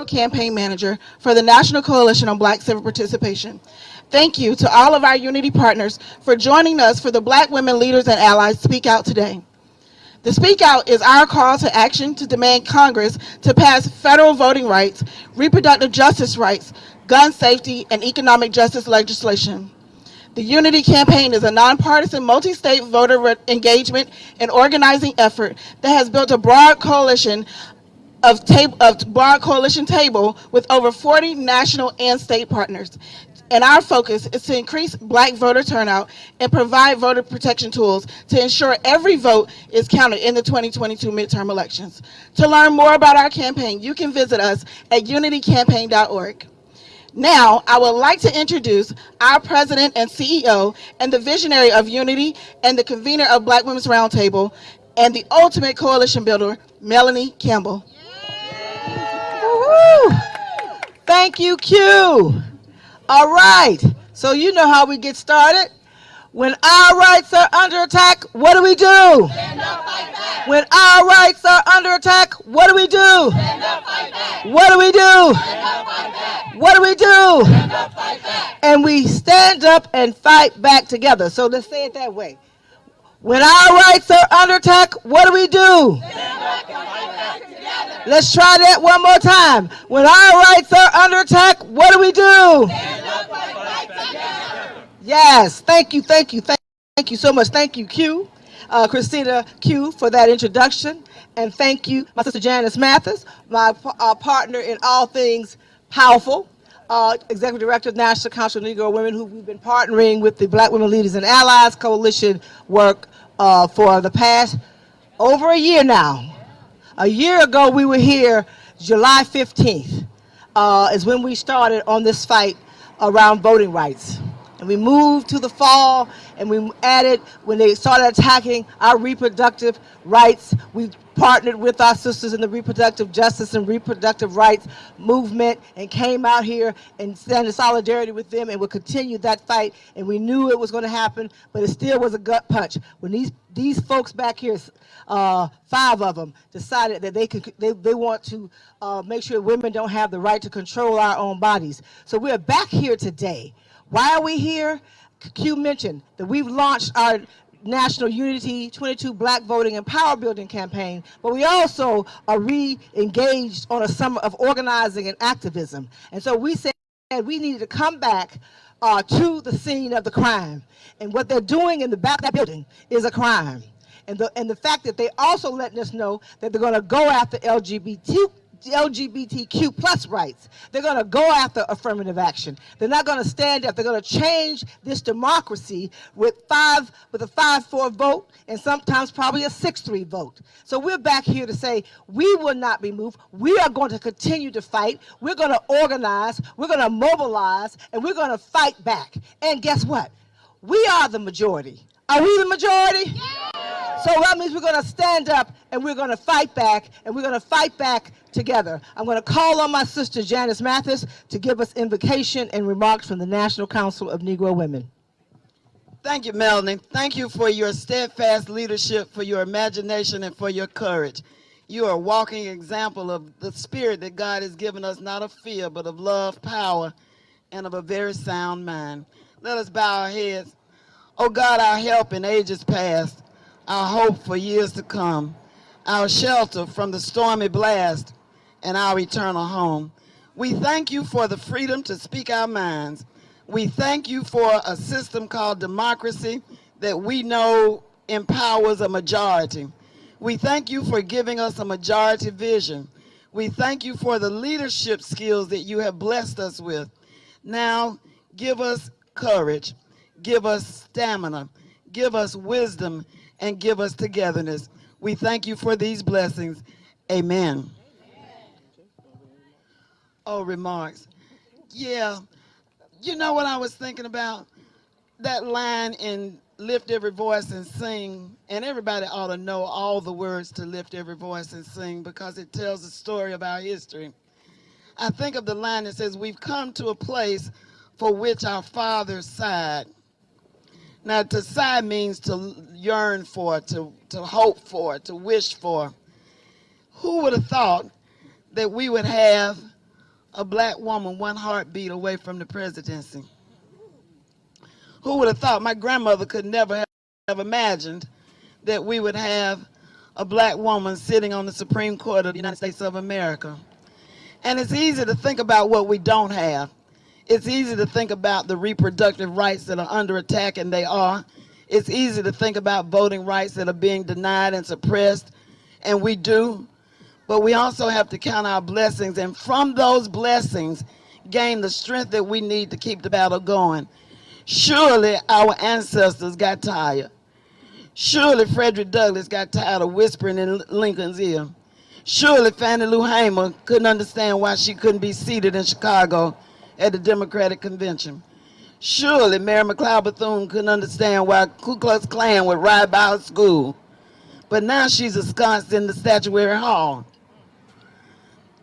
National Campaign Manager for the National Coalition on Black Civic Participation. Thank you to all of our Unity partners for joining us for the Black Women Leaders and Allies Speak Out today. The Speak Out is our call to action to demand Congress to pass federal voting rights, reproductive justice rights, gun safety, and economic justice legislation. The Unity Campaign is a nonpartisan, multi-state voter engagement and organizing effort that has built a broad coalition table with over 40 national and state partners. And our focus is to increase Black voter turnout and provide voter protection tools to ensure every vote is counted in the 2022 midterm elections. To learn more about our campaign, you can visit us at unitycampaign.org. Now, I would like to introduce our president and CEO and the visionary of Unity and the convener of Black Women's Roundtable and the ultimate coalition builder, Melanie Campbell. Woo-hoo. Thank you, Q. All right, so you know how we get started. When our rights are under attack, what do we do? Stand up, fight back. When our rights are under attack, what do we do? Stand up, fight back. What do we do? Stand up, fight back. What do we do? Stand up, fight back. And we stand up and fight back together. So let's say it that way. When our rights are under attack, what do we do? Stand up and fight back together. Let's try that one more time. When our rights are under attack, what do we do? Stand up and fight together. Yes, thank you so much. Thank you, Q, Christina Q, for that introduction. And thank you, my sister Janice Mathis, my partner in all things powerful, Executive Director of National Council of Negro Women, who we've been partnering with the Black Women Leaders and Allies Coalition work for the past over a year now. A year ago, we were here, July 15th, is when we started on this fight around voting rights. And we moved to the fall, and we added, when they started attacking our reproductive rights, we partnered with our sisters in the reproductive justice and reproductive rights movement and came out here and stand in solidarity with them, and we'll continue that fight. And we knew it was going to happen, but it still was a gut punch. When these folks back here, 5 of them, decided that they want to make sure women don't have the right to control our own bodies. So we're back here today. Why are we here? Q mentioned that we've launched our National Unity 22 Black Voting and Power Building campaign, but we also are re-engaged on a summer of organizing and activism. And so we said we needed to come back to the scene of the crime. And what they're doing in the back of that building is a crime. And the fact that they also letting us know that they're going to go after LGBTQ plus rights. They're going to go after affirmative action. They're not going to stand up. They're going to change this democracy with a 5-4 vote and sometimes probably a 6-3 vote. So we're back here to say we will not be moved. We are going to continue to fight. We're going to organize. We're going to mobilize, and we're going to fight back. And guess what? We are the majority. Are we the majority? Yeah. So that means we're going to stand up and we're going to fight back, and we're going to fight back together. I'm going to call on my sister Janice Mathis to give us invocation and remarks from the National Council of Negro Women. Thank you, Melanie. Thank you for your steadfast leadership, for your imagination, and for your courage. You are a walking example of the spirit that God has given us, not of fear, but of love, power, and of a very sound mind. Let us bow our heads. Oh God, our help in ages past, our hope for years to come, our shelter from the stormy blast, and our eternal home. We thank you for the freedom to speak our minds. We thank you for a system called democracy that we know empowers a majority. We thank you for giving us a majority vision. We thank you for the leadership skills that you have blessed us with. Now, give us courage, give us stamina, give us wisdom, and give us togetherness. We thank you for these blessings. Amen. Oh, remarks. Yeah, you know what I was thinking about? That line in Lift Every Voice and Sing, and everybody ought to know all the words to Lift Every Voice and Sing because it tells the story of our history. I think of the line that says, we've come to a place for which our fathers sighed. Now, to sigh means to yearn for, to hope for, to wish for. Who would have thought that we would have a black woman one heartbeat away from the presidency. Who would have thought? My grandmother could never have imagined that we would have a black woman sitting on the Supreme Court of the United States of America. And it's easy to think about what we don't have. It's easy to think about the reproductive rights that are under attack, and they are. It's easy to think about voting rights that are being denied and suppressed, and we do. But we also have to count our blessings, and from those blessings, gain the strength that we need to keep the battle going. Surely our ancestors got tired. Surely Frederick Douglass got tired of whispering in Lincoln's ear. Surely Fannie Lou Hamer couldn't understand why she couldn't be seated in Chicago at the Democratic Convention. Surely Mary McLeod Bethune couldn't understand why Ku Klux Klan would ride by her school. But now she's ensconced in the Statuary Hall.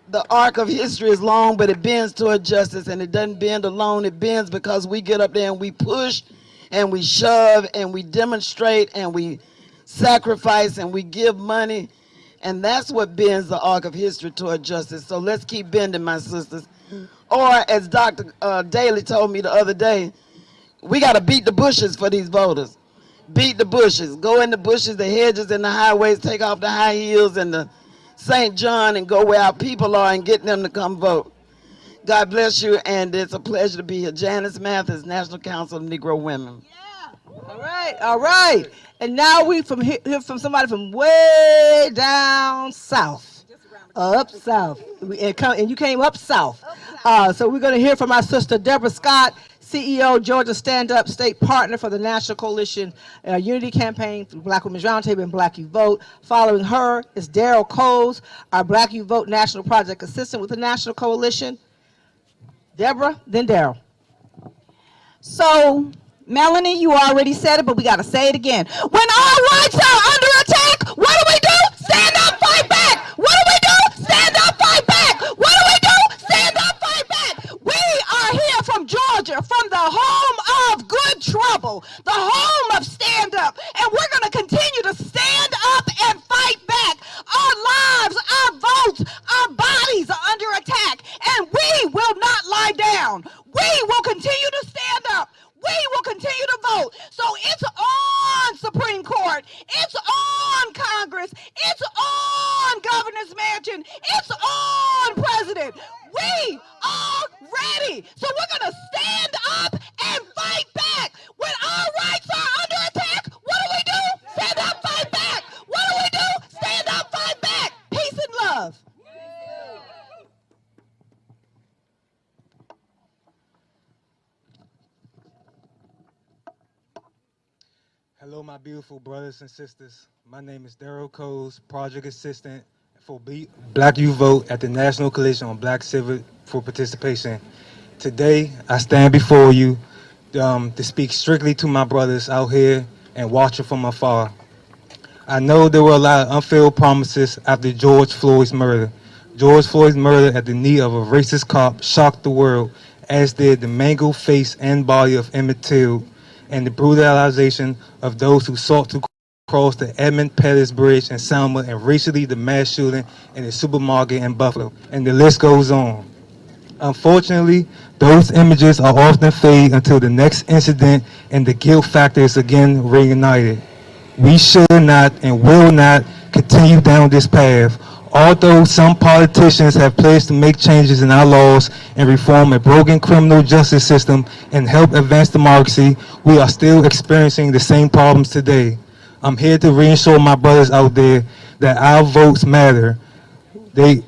The arc of history is long, but it bends toward justice, and it doesn't bend alone. It bends because we get up there and we push and we shove and we demonstrate and we sacrifice and we give money, and that's what bends the arc of history toward justice. So let's keep bending, my sisters. Or as Dr. Daly told me the other day, we got to beat the bushes for these voters. Beat the bushes. Go in the bushes, the hedges, and the highways. Take off the high heels and the St. John and go where our people are and get them to come vote. God bless you, and it's a pleasure to be here. Janice Mathis, National Council of Negro Women. All right, all right. And now we hear from somebody from way down south. Up south. And you came up south. So we're going to hear from our sister Deborah Scott, CEO, Georgia Stand Up State Partner for the National Coalition Unity Campaign for Black Women's Roundtable and Black You Vote. Following her is Daryl Coles, our Black You Vote National Project Assistant with the National Coalition. Deborah, then Daryl. So, Melanie, you already said it, but we got to say it again. When our rights are under attack, what do? Stand up, fight back. What do? Stand up, fight back. What do? Stand up, fight back. We are here from Georgia, from the home of good trouble, the home of stand up, and we're going to continue to stand up and fight back. Our lives, our votes, our bodies are under attack, and we will not lie down. We will continue to stand up. We will continue to vote. So it's on Supreme Court. It's on Congress. It's on Governor's Mansion. It's on President. We are ready. So we're going to stand up and fight back. When our rights are under attack, what do? Stand up, fight back. What do? Stand up, fight back. Peace and love. Hello, my beautiful brothers and sisters. My name is Daryl Coles, Project Assistant for Black You Vote at the National Coalition on Black Civic for Participation. Today, I stand before you to speak strictly to my brothers out here and watching from afar. I know there were a lot of unfulfilled promises after George Floyd's murder. George Floyd's murder at the knee of a racist cop shocked the world, as did the mangled face and body of Emmett Till, and the brutalization of those who sought to cross the Edmund Pettus Bridge in Selma, and recently the mass shooting in a supermarket in Buffalo, and the list goes on. Unfortunately, those images are often fade until the next incident, and the guilt factor is again reignited. We should not and will not continue down this path. Although some politicians have pledged to make changes in our laws and reform a broken criminal justice system and help advance democracy, we are still experiencing the same problems today. I'm here to reassure my brothers out there that our votes matter.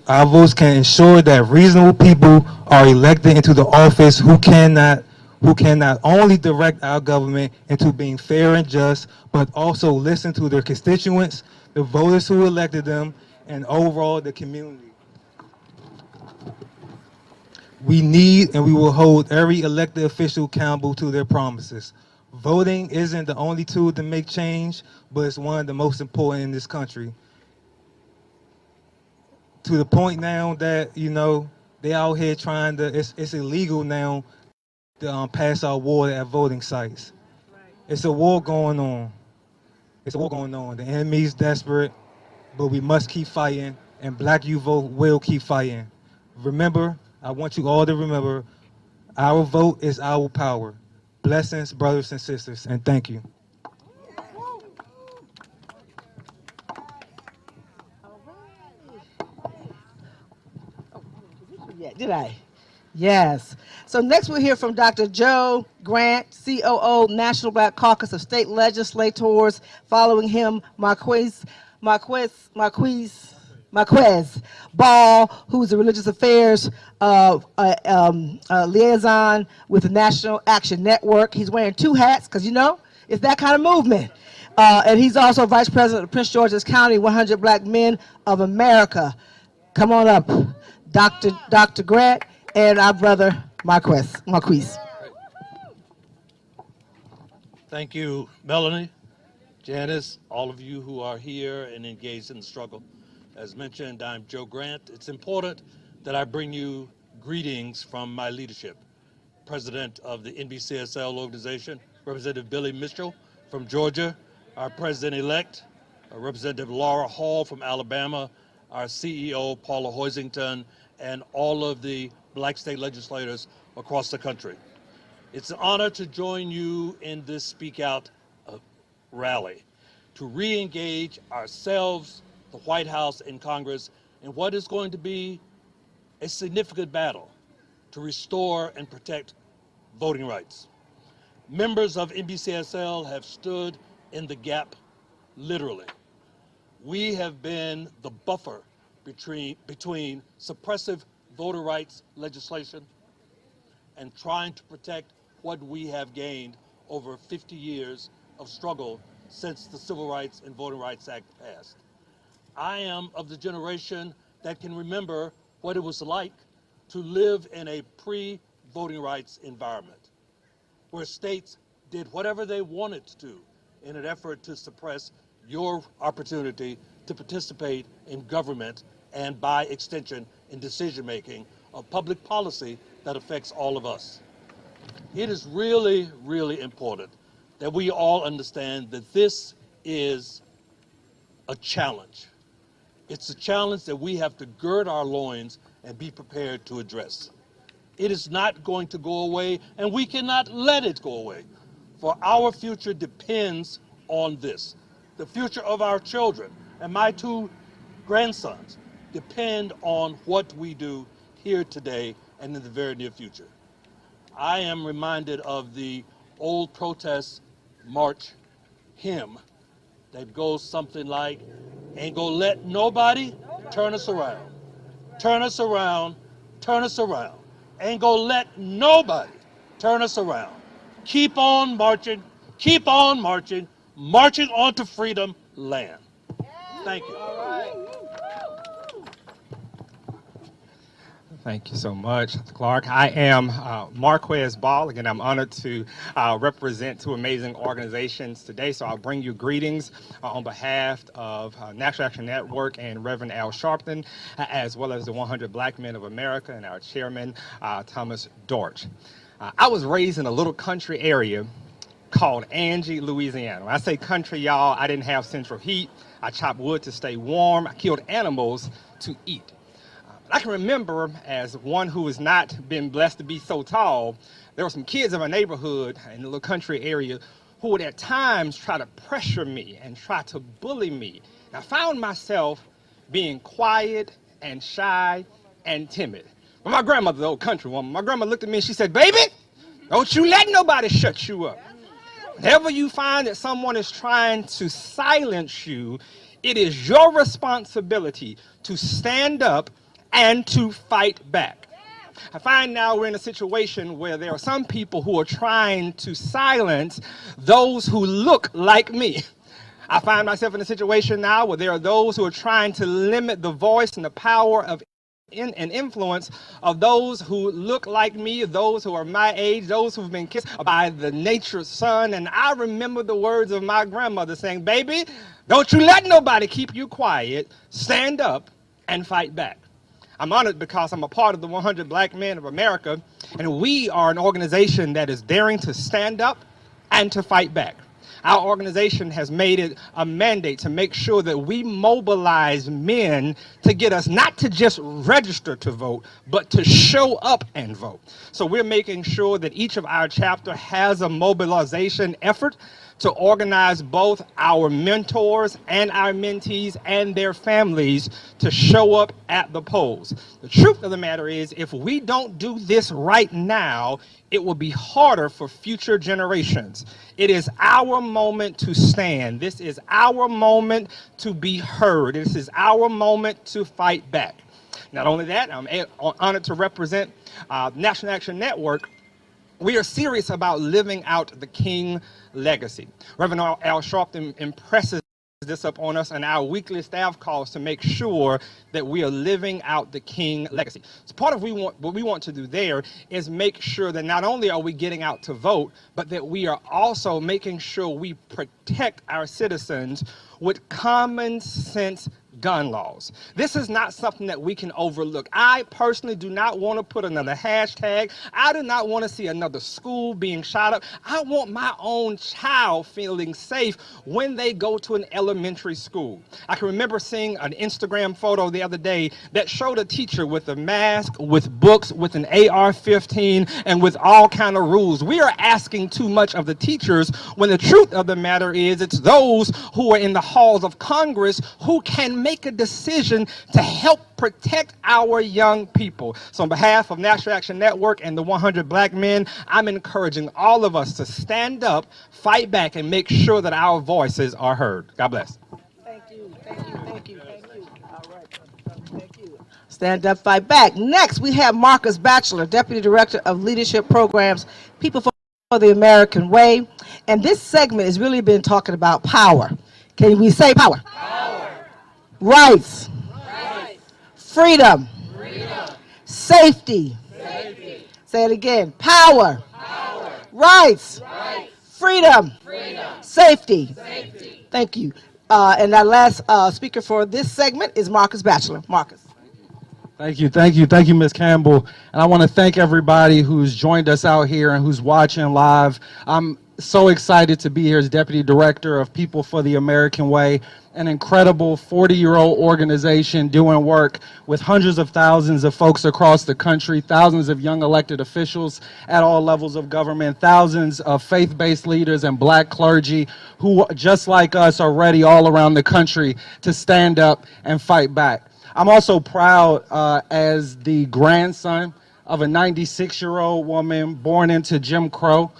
Our votes can ensure that reasonable people are elected into the office who can not only direct our government into being fair and just, but also listen to their constituents, the voters who elected them, and overall the community. We need and we will hold every elected official accountable to their promises. Voting isn't the only tool to make change, but it's one of the most important in this country. To the point now that, they out here trying to, it's illegal now to pass out water at voting sites. It's a war going on. The enemy's desperate, but we must keep fighting, and Black You Vote will keep fighting. Remember, I want you all to remember our vote is our power. Blessings, brothers and sisters, and thank you. Yeah, did I? Yes. So next we'll hear from Dr. Joe Grant, COO, National Black Caucus of State Legislators. Following him, Marquez Ball, who's the Religious Affairs liaison with the National Action Network. He's wearing two hats because, you know, it's that kind of movement. And he's also Vice President of Prince George's County 100 Black Men of America. Come on up, Dr. Grant and our brother Marquise. Thank you, Melanie, Janice, all of you who are here and engaged in the struggle. As mentioned, I'm Joe Grant. It's important that I bring you greetings from my leadership. President of the NBCSL organization, Representative Billy Mitchell from Georgia, our President-elect, Representative Laura Hall from Alabama, our CEO, Paula Hoisington, and all of the Black state legislators across the country. It's an honor to join you in this Speak Out rally, to re-engage ourselves, the White House, and Congress in what is going to be a significant battle to restore and protect voting rights. Members of NBCSL have stood in the gap, literally. We have been the buffer between suppressive voter rights legislation and trying to protect what we have gained over 50 years of struggle since the Civil Rights and Voting Rights Act passed. I am of the generation that can remember what it was like to live in a pre-voting rights environment, where states did whatever they wanted to do in an effort to suppress your opportunity to participate in government and, by extension, in decision-making of public policy that affects all of us. It is really, really important that we all understand that this is a challenge. It's a challenge that we have to gird our loins and be prepared to address. It is not going to go away, and we cannot let it go away, for our future depends on this. The future of our children and my two grandsons depend on what we do here today and in the very near future. I am reminded of the old protest march hymn that goes something like, "Ain't gonna let nobody turn us around. Turn us around, turn us around. Ain't gonna let nobody turn us around. Keep on marching, marching on to freedom land." Thank you. Thank you so much, Clark. I am Marquez Ball. Again, I'm honored to represent two amazing organizations today. So I'll bring you greetings on behalf of National Action Network and Reverend Al Sharpton, as well as the 100 Black Men of America and our chairman, Thomas Dortch. I was raised in a little country area called Angie, Louisiana. When I say country, y'all, I didn't have central heat. I chopped wood to stay warm. I killed animals to eat. I can remember, as one who has not been blessed to be so tall, there were some kids in my neighborhood in the little country area who would at times try to pressure me and try to bully me. And I found myself being quiet and shy and timid. But my grandmother, the old country woman, my grandma looked at me and she said, "Baby, don't you let nobody shut you up. Whenever you find that someone is trying to silence you, it is your responsibility to stand up and to fight back." I find now we're in a situation where there are some people who are trying to silence those who look like me. I find myself in a situation now where there are those who are trying to limit the voice and the power of and influence of those who look like me, those who are my age, those who've been kissed by the nature's sun. And I remember the words of my grandmother saying, "Baby, don't you let nobody keep you quiet. Stand up and fight back." I'm honored because I'm a part of the 100 Black Men of America, and we are an organization that is daring to stand up and to fight back. our organization has made it a mandate to make sure that we mobilize men to get us not to just register to vote, but to show up and vote. So we're making sure that each of our chapter has a mobilization effort to organize both our mentors and our mentees and their families to show up at the polls. The truth of the matter is, if we don't do this right now, it will be harder for future generations. It is our moment to stand. This is our moment to be heard. This is our moment to fight back. Not only that, I'm honored to represent National Action Network. We are serious about living out the King legacy. Reverend Al Sharpton impresses this up on us in our weekly staff calls to make sure that we are living out the King legacy. So part of what we want to do there is make sure that not only are we getting out to vote, but that we are also making sure we protect our citizens with common sense gun laws. This is not something that we can overlook. I personally do not want to put another hashtag. I do not want to see another school being shot up. I want my own child feeling safe when they go to an elementary school. I can remember seeing an Instagram photo the other day that showed a teacher with a mask, with books, with an AR-15, and with all kind of rules. We are asking too much of the teachers when the truth of the matter is it's those who are in the halls of Congress who can make a decision to help protect our young people. So on behalf of National Action Network and the 100 Black Men, I'm encouraging all of us to stand up, fight back, and make sure that our voices are heard. God bless. Thank you, thank you, thank you, thank you. All right, thank you. Stand up, fight back. Next, we have Marcus Batchelor, Deputy Director of Leadership Programs, People for the American Way. And this segment has really been talking about power. Can we say power? Power. Rights. Rights. Freedom. Freedom. Safety. Safety. Say it again. Power. Power. Rights. Rights. Freedom. Freedom. Safety. Safety. Thank you. And our last speaker for this segment is Marcus Batchelor. Marcus. Thank you, Ms. Campbell. And I want to thank everybody who's joined us out here and who's watching live. I'm so excited to be here as Deputy Director of People for the American Way, an incredible 40-year-old organization doing work with hundreds of thousands of folks across the country, thousands of young elected officials at all levels of government, thousands of faith-based leaders and Black clergy who, just like us, are ready all around the country to stand up and fight back. I'm also proud as the grandson of a 96-year-old woman born into Jim Crow,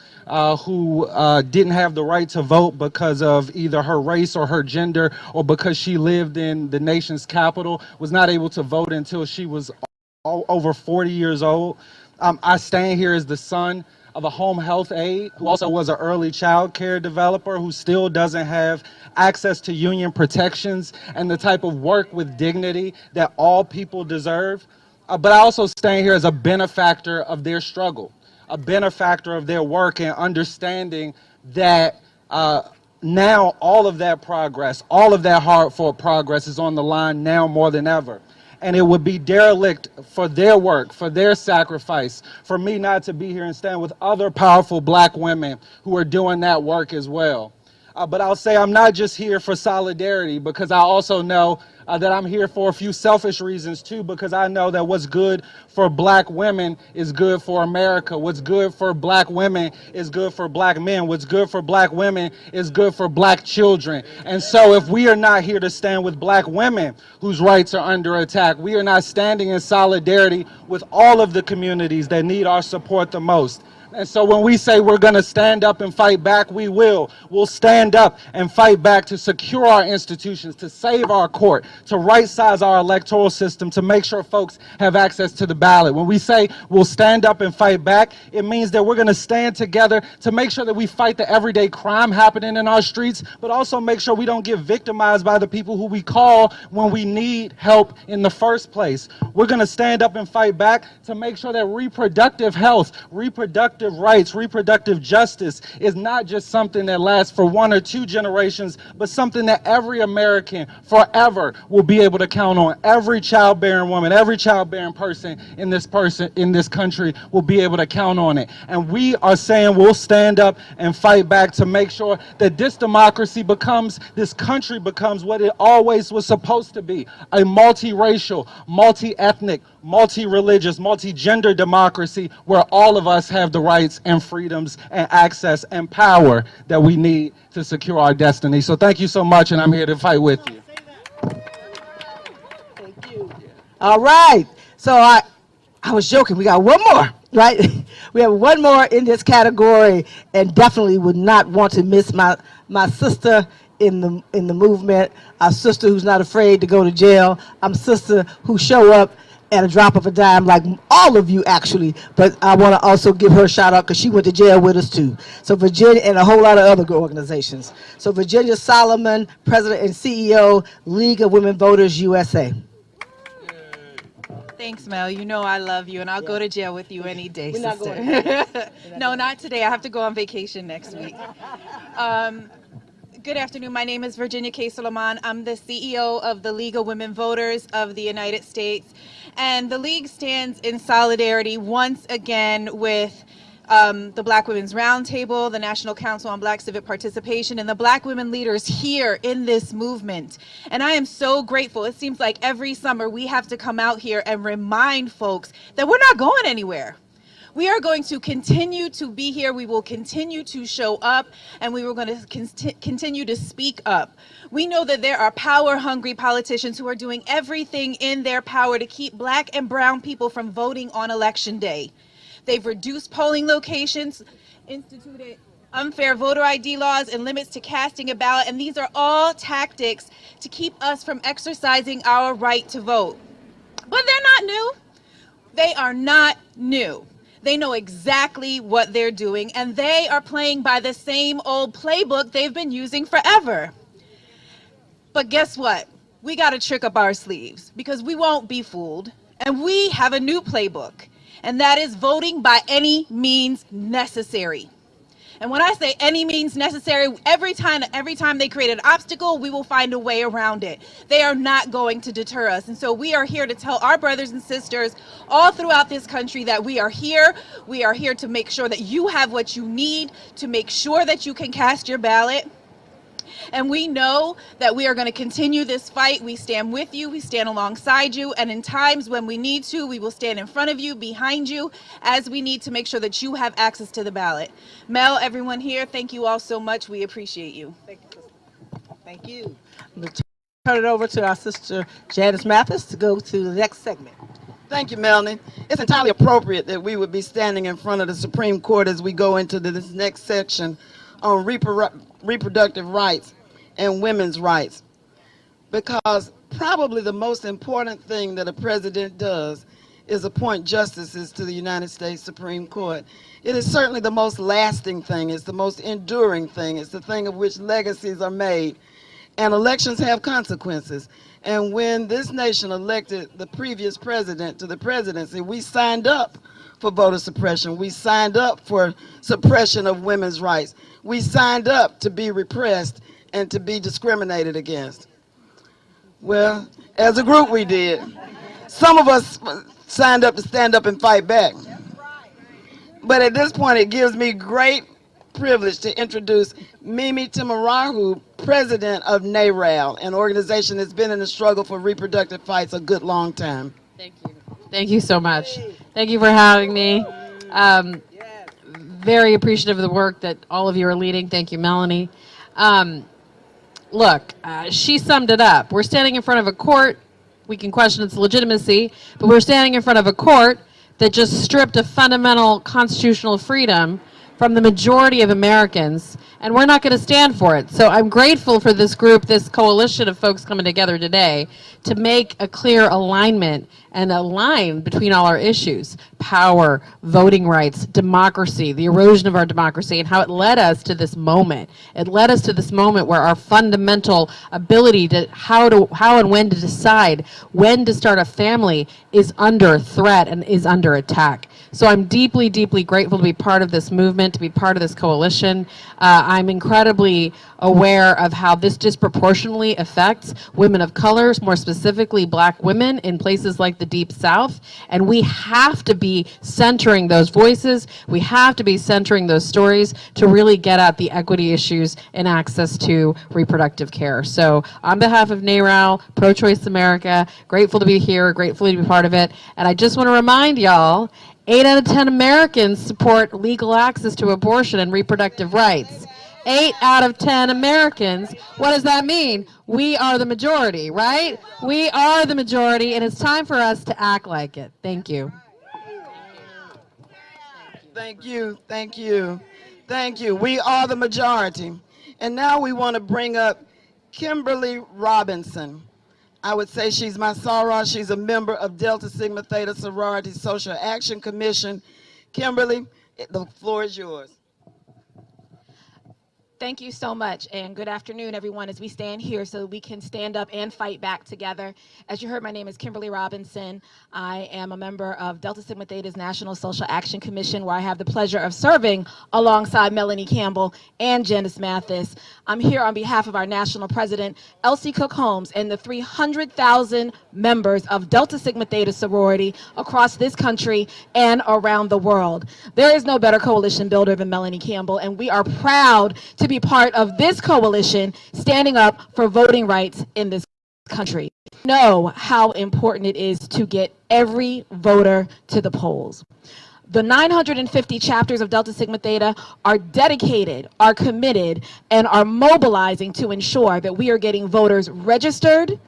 who didn't have the right to vote because of either her race or her gender, or because she lived in the nation's capital, was not able to vote until she was over 40 years old. I stand here as the son of a home health aide who also was an early child care developer who still doesn't have access to union protections and the type of work with dignity that all people deserve. But I also stand here as a benefactor of their struggle, a benefactor of their work, and understanding that now all of that progress, all of that hard-fought progress is on the line now more than ever. And it would be derelict for their work, for their sacrifice, for me not to be here and stand with other powerful Black women who are doing that work as well. But I'll say I'm not just here for solidarity, because I also know that I'm here for a few selfish reasons too, because I know that what's good for Black women is good for America. What's good for Black women is good for Black men. What's good for Black women is good for Black children. And so if we are not here to stand with Black women whose rights are under attack, we are not standing in solidarity with all of the communities that need our support the most. And so when we say we're going to stand up and fight back, we will. We'll stand up and fight back to secure our institutions, to save our court, to right-size our electoral system, to make sure folks have access to the ballot. When we say we'll stand up and fight back, it means that we're going to stand together to make sure that we fight the everyday crime happening in our streets, but also make sure we don't get victimized by the people who we call when we need help in the first place. We're going to stand up and fight back to make sure that reproductive health, reproductive reproductive rights, reproductive justice is not just something that lasts for 1 or 2 generations, but something that every American forever will be able to count on. Every childbearing woman, every childbearing person in this country will be able to count on it. And we are saying we'll stand up and fight back to make sure that this democracy becomes, this country becomes what it always was supposed to be, a multiracial, multi-ethnic, multi-religious, multi-gender democracy where all of us have the rights and freedoms and access and power that we need to secure our destiny. So thank you so much, and I'm here to fight with you. All right. So I was joking. We got one more, right? We have one more in this category, and definitely would not want to miss my sister in the movement, our sister who's not afraid to go to jail. I'm sister who show up at a drop of a dime, like all of you actually, but I want to also give her a shout out because she went to jail with us too. So Virginia and a whole lot of other organizations. So Virginia Solomon, President and CEO, League of Women Voters USA. Thanks, Mel. You know I love you, and I'll go to jail with you any day, We're not sister. going No, not today. I have to go on vacation next week. Good afternoon. My name is Virginia K. Solomon. I'm the CEO of the League of Women Voters of the United States. And the League stands in solidarity once again with the Black Women's Roundtable, the National Council on Black Civic Participation, and the Black women leaders here in this movement. And I am so grateful. It seems like every summer we have to come out here and remind folks that we're not going anywhere. We are going to continue to be here. We will continue to show up, and we are going to continue to speak up. We know that there are power-hungry politicians who are doing everything in their power to keep Black and brown people from voting on Election Day. They've reduced polling locations, instituted unfair voter ID laws, and limits to casting a ballot, and these are all tactics to keep us from exercising our right to vote. But they're not new. They are not new. They know exactly what they're doing, and they are playing by the same old playbook they've been using forever. But guess what? We got to trick up our sleeves because we won't be fooled, and we have a new playbook, and that is voting by any means necessary. And when I say any means necessary, every time they create an obstacle, we will find a way around it. They are not going to deter us. And so we are here to tell our brothers and sisters all throughout this country that we are here. We are here to make sure that you have what you need to make sure that you can cast your ballot. And we know that we are going to continue this fight. We stand with you, we stand alongside you, and in times when we need to, we will stand in front of you, behind you, as we need to make sure that you have access to the ballot. Mel, everyone here, thank you all so much. We appreciate you. Thank you. I'm going to turn it over to our sister Janice Mathis to go to the next segment. Thank you, Melanie. It's entirely appropriate that we would be standing in front of the Supreme Court as we go into this next section on reproductive rights and women's rights, because probably the most important thing that a president does is appoint justices to the United States Supreme Court. It is certainly the most lasting thing. It's the most enduring thing. It's the thing of which legacies are made. And elections have consequences. And when this nation elected the previous president to the presidency, we signed up for voter suppression. We signed up for suppression of women's rights. We signed up to be repressed and to be discriminated against. Well, as a group we did. Some of us signed up to stand up and fight back. But at this point, it gives me great privilege to introduce Mimi Timarahu, president of NARAL, an organization that's been in the struggle for reproductive rights a good long time. Thank you. Thank you so much. Thank you for having me. Very appreciative of the work that all of you are leading. Thank you, Melanie. Look, she summed it up. We're standing in front of a court. We can question its legitimacy, but we're standing in front of a court that just stripped a fundamental constitutional freedom from the majority of Americans, and we're not going to stand for it. So I'm grateful for this group, this coalition of folks coming together today to make a clear alignment and a line between all our issues: power, voting rights, democracy, the erosion of our democracy, and how it led us to this moment. It led us to this moment where our fundamental ability to how and when to decide when to start a family is under threat and is under attack. So I'm deeply, deeply grateful to be part of this movement, to be part of this coalition. I'm incredibly aware of how this disproportionately affects women of color, more specifically black women in places like the Deep South. And we have to be centering those voices. We have to be centering those stories to really get at the equity issues and access to reproductive care. So on behalf of NARAL, Pro-Choice America, grateful to be here, grateful to be part of it. And I just want to remind y'all, 8 out of 10 Americans support legal access to abortion and reproductive rights. 8 out of 10 Americans. What does that mean? We are the majority, right? We are the majority, and it's time for us to act like it. Thank you. Thank you, thank you, thank you. We are the majority. And now we want to bring up Kimberly Robinson. I would say she's my soror. She's a member of Delta Sigma Theta Sorority Social Action Commission. Kimberly, the floor is yours. Thank you so much, and good afternoon, everyone, as we stand here so we can stand up and fight back together. As you heard, my name is Kimberly Robinson. I am a member of Delta Sigma Theta's National Social Action Commission, where I have the pleasure of serving alongside Melanie Campbell and Janice Mathis. I'm here on behalf of our national president, Elsie Cook Holmes, and the 300,000 members of Delta Sigma Theta sorority across this country and around the world. There is no better coalition builder than Melanie Campbell, and we are proud to be part of this coalition standing up for voting rights in this country. Know how important it is to get every voter to the polls. The 950 chapters of Delta Sigma Theta are dedicated, are committed, and are mobilizing to ensure that we are getting voters registered,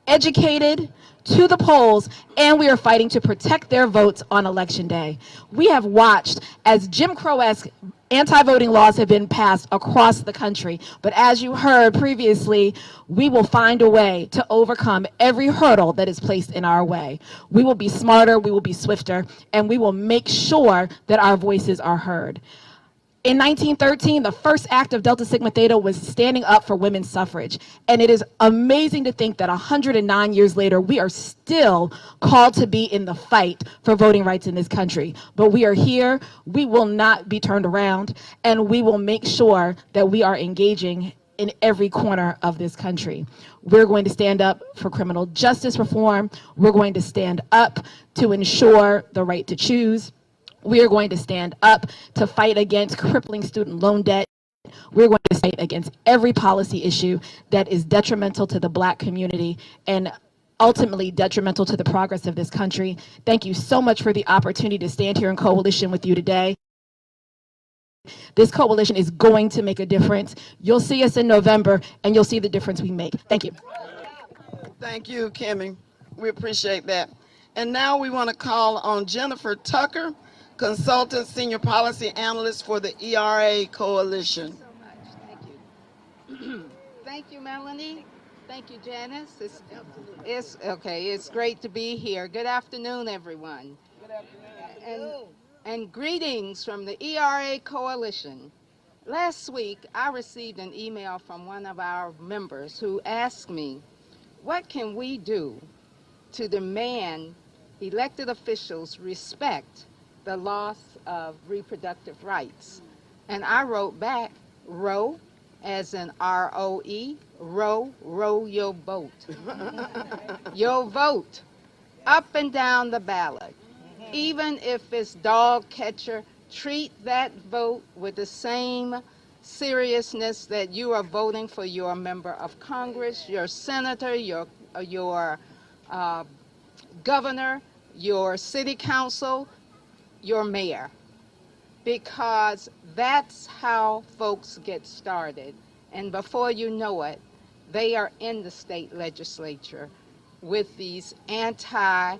educated, to the polls, and we are fighting to protect their votes on Election Day. We have watched as Jim Crow-esque anti-voting laws have been passed across the country, but as you heard previously, we will find a way to overcome every hurdle that is placed in our way. We will be smarter, we will be swifter, and we will make sure that our voices are heard. In 1913, the first act of Delta Sigma Theta was standing up for women's suffrage. And it is amazing to think that 109 years later, we are still called to be in the fight for voting rights in this country. But we are here, we will not be turned around, and we will make sure that we are engaging in every corner of this country. We're going to stand up for criminal justice reform. We're going to stand up to ensure the right to choose. We are going to stand up to fight against crippling student loan debt. We're going to fight against every policy issue that is detrimental to the Black community and ultimately detrimental to the progress of this country. Thank you so much for the opportunity to stand here in coalition with you today. This coalition is going to make a difference. You'll see us in November, and you'll see the difference we make. Thank you. Thank you, Kimmy. We appreciate that. And now we want to call on Jennifer Tucker, Consultant Senior Policy Analyst for the ERA Coalition. Thank you, Melanie. Thank you, Janice. It's great to be here. Good afternoon, everyone. Good afternoon. And greetings from the ERA Coalition. Last week, I received an email from one of our members who asked me, what can we do to demand elected officials respect the loss of reproductive rights? And I wrote back, row, as in R-O-E, row your boat. Your vote, up and down the ballot. Even if it's dog catcher, treat that vote with the same seriousness that you are voting for your member of Congress, your senator, your governor, your city council, your mayor, because that's how folks get started. And before you know it, they are in the state legislature with these anti-Black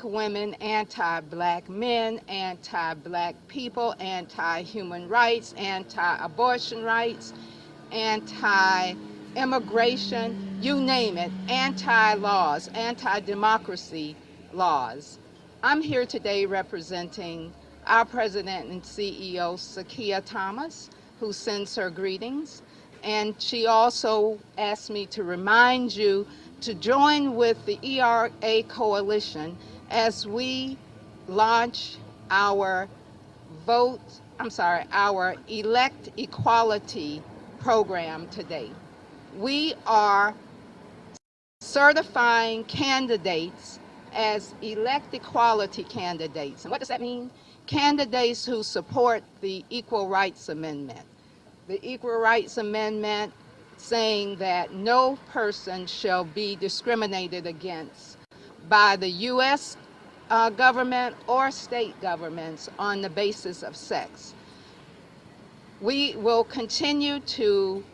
women, anti-Black men, anti-Black people, anti-human rights, anti-abortion rights, anti-immigration, you name it, anti-laws, anti-democracy laws. I'm here today representing our President and CEO, Sakia Thomas, who sends her greetings. And she also asked me to remind you to join with the ERA Coalition as we launch our our Elect Equality program today. We are certifying candidates as elect equality candidates. And what does that mean? Candidates who support the Equal Rights Amendment. The Equal Rights Amendment saying that no person shall be discriminated against by the U.S. Government or state governments on the basis of sex. We will continue to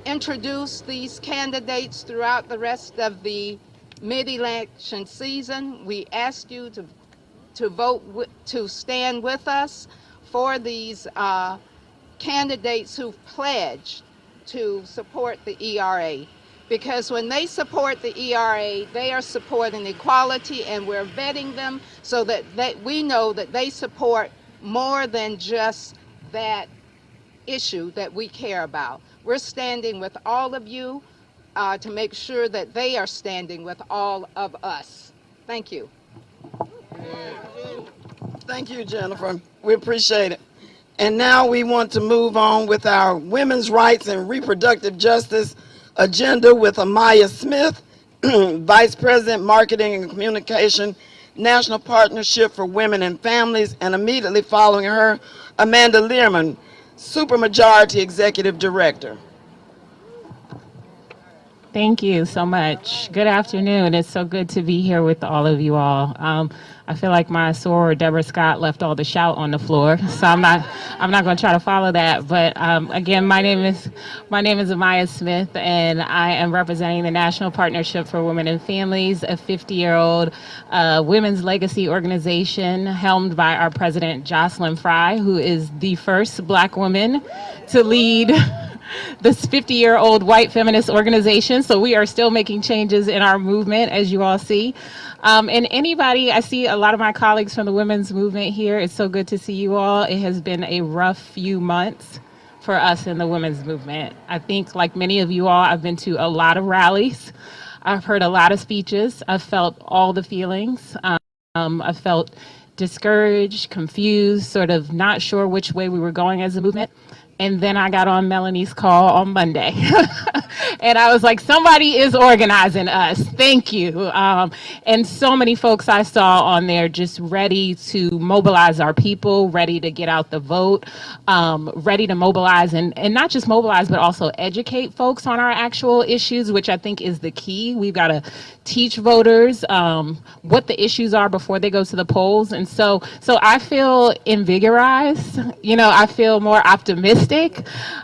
introduce these candidates throughout the rest of the mid-election season. We ask you to vote to stand with us for these candidates who've pledged to support the ERA. Because when they support the ERA, they are supporting equality, and we're vetting them so that we know that they support more than just that issue that we care about. We're standing with all of you to make sure that they are standing with all of us. Thank you. Thank you, Jennifer. We appreciate it. And now we want to move on with our women's rights and reproductive justice agenda with Amaya Smith, Vice President, Marketing and Communication, National Partnership for Women and Families, and immediately following her, Amanda Learman, Supermajority Executive Director. Thank you so much. Good afternoon. It's so good to be here with all of you all. I feel like my soror Deborah Scott left all the shout on the floor, so I'm not going to try to follow that. But again, my name is Amaya Smith, and I am representing the National Partnership for Women and Families, a 50-year-old women's legacy organization helmed by our president Jocelyn Fry, who is the first Black woman to lead this 50-year-old white feminist organization. So we are still making changes in our movement, as you all see. And anybody, I see a lot of my colleagues from the women's movement here. It's so good to see you all. It has been a rough few months for us in the women's movement. I think, like many of you all, I've been to a lot of rallies. I've heard a lot of speeches. I've felt all the feelings. I've felt discouraged, confused, sort of not sure which way we were going as a movement. And then I got on Melanie's call on Monday. And I was like, somebody is organizing us. Thank you. And so many folks I saw on there just ready to mobilize our people, ready to get out the vote, ready to mobilize and not just mobilize, but also educate folks on our actual issues, which I think is the key. We've got to teach voters what the issues are before they go to the polls. And so I feel invigorized. I feel more optimistic.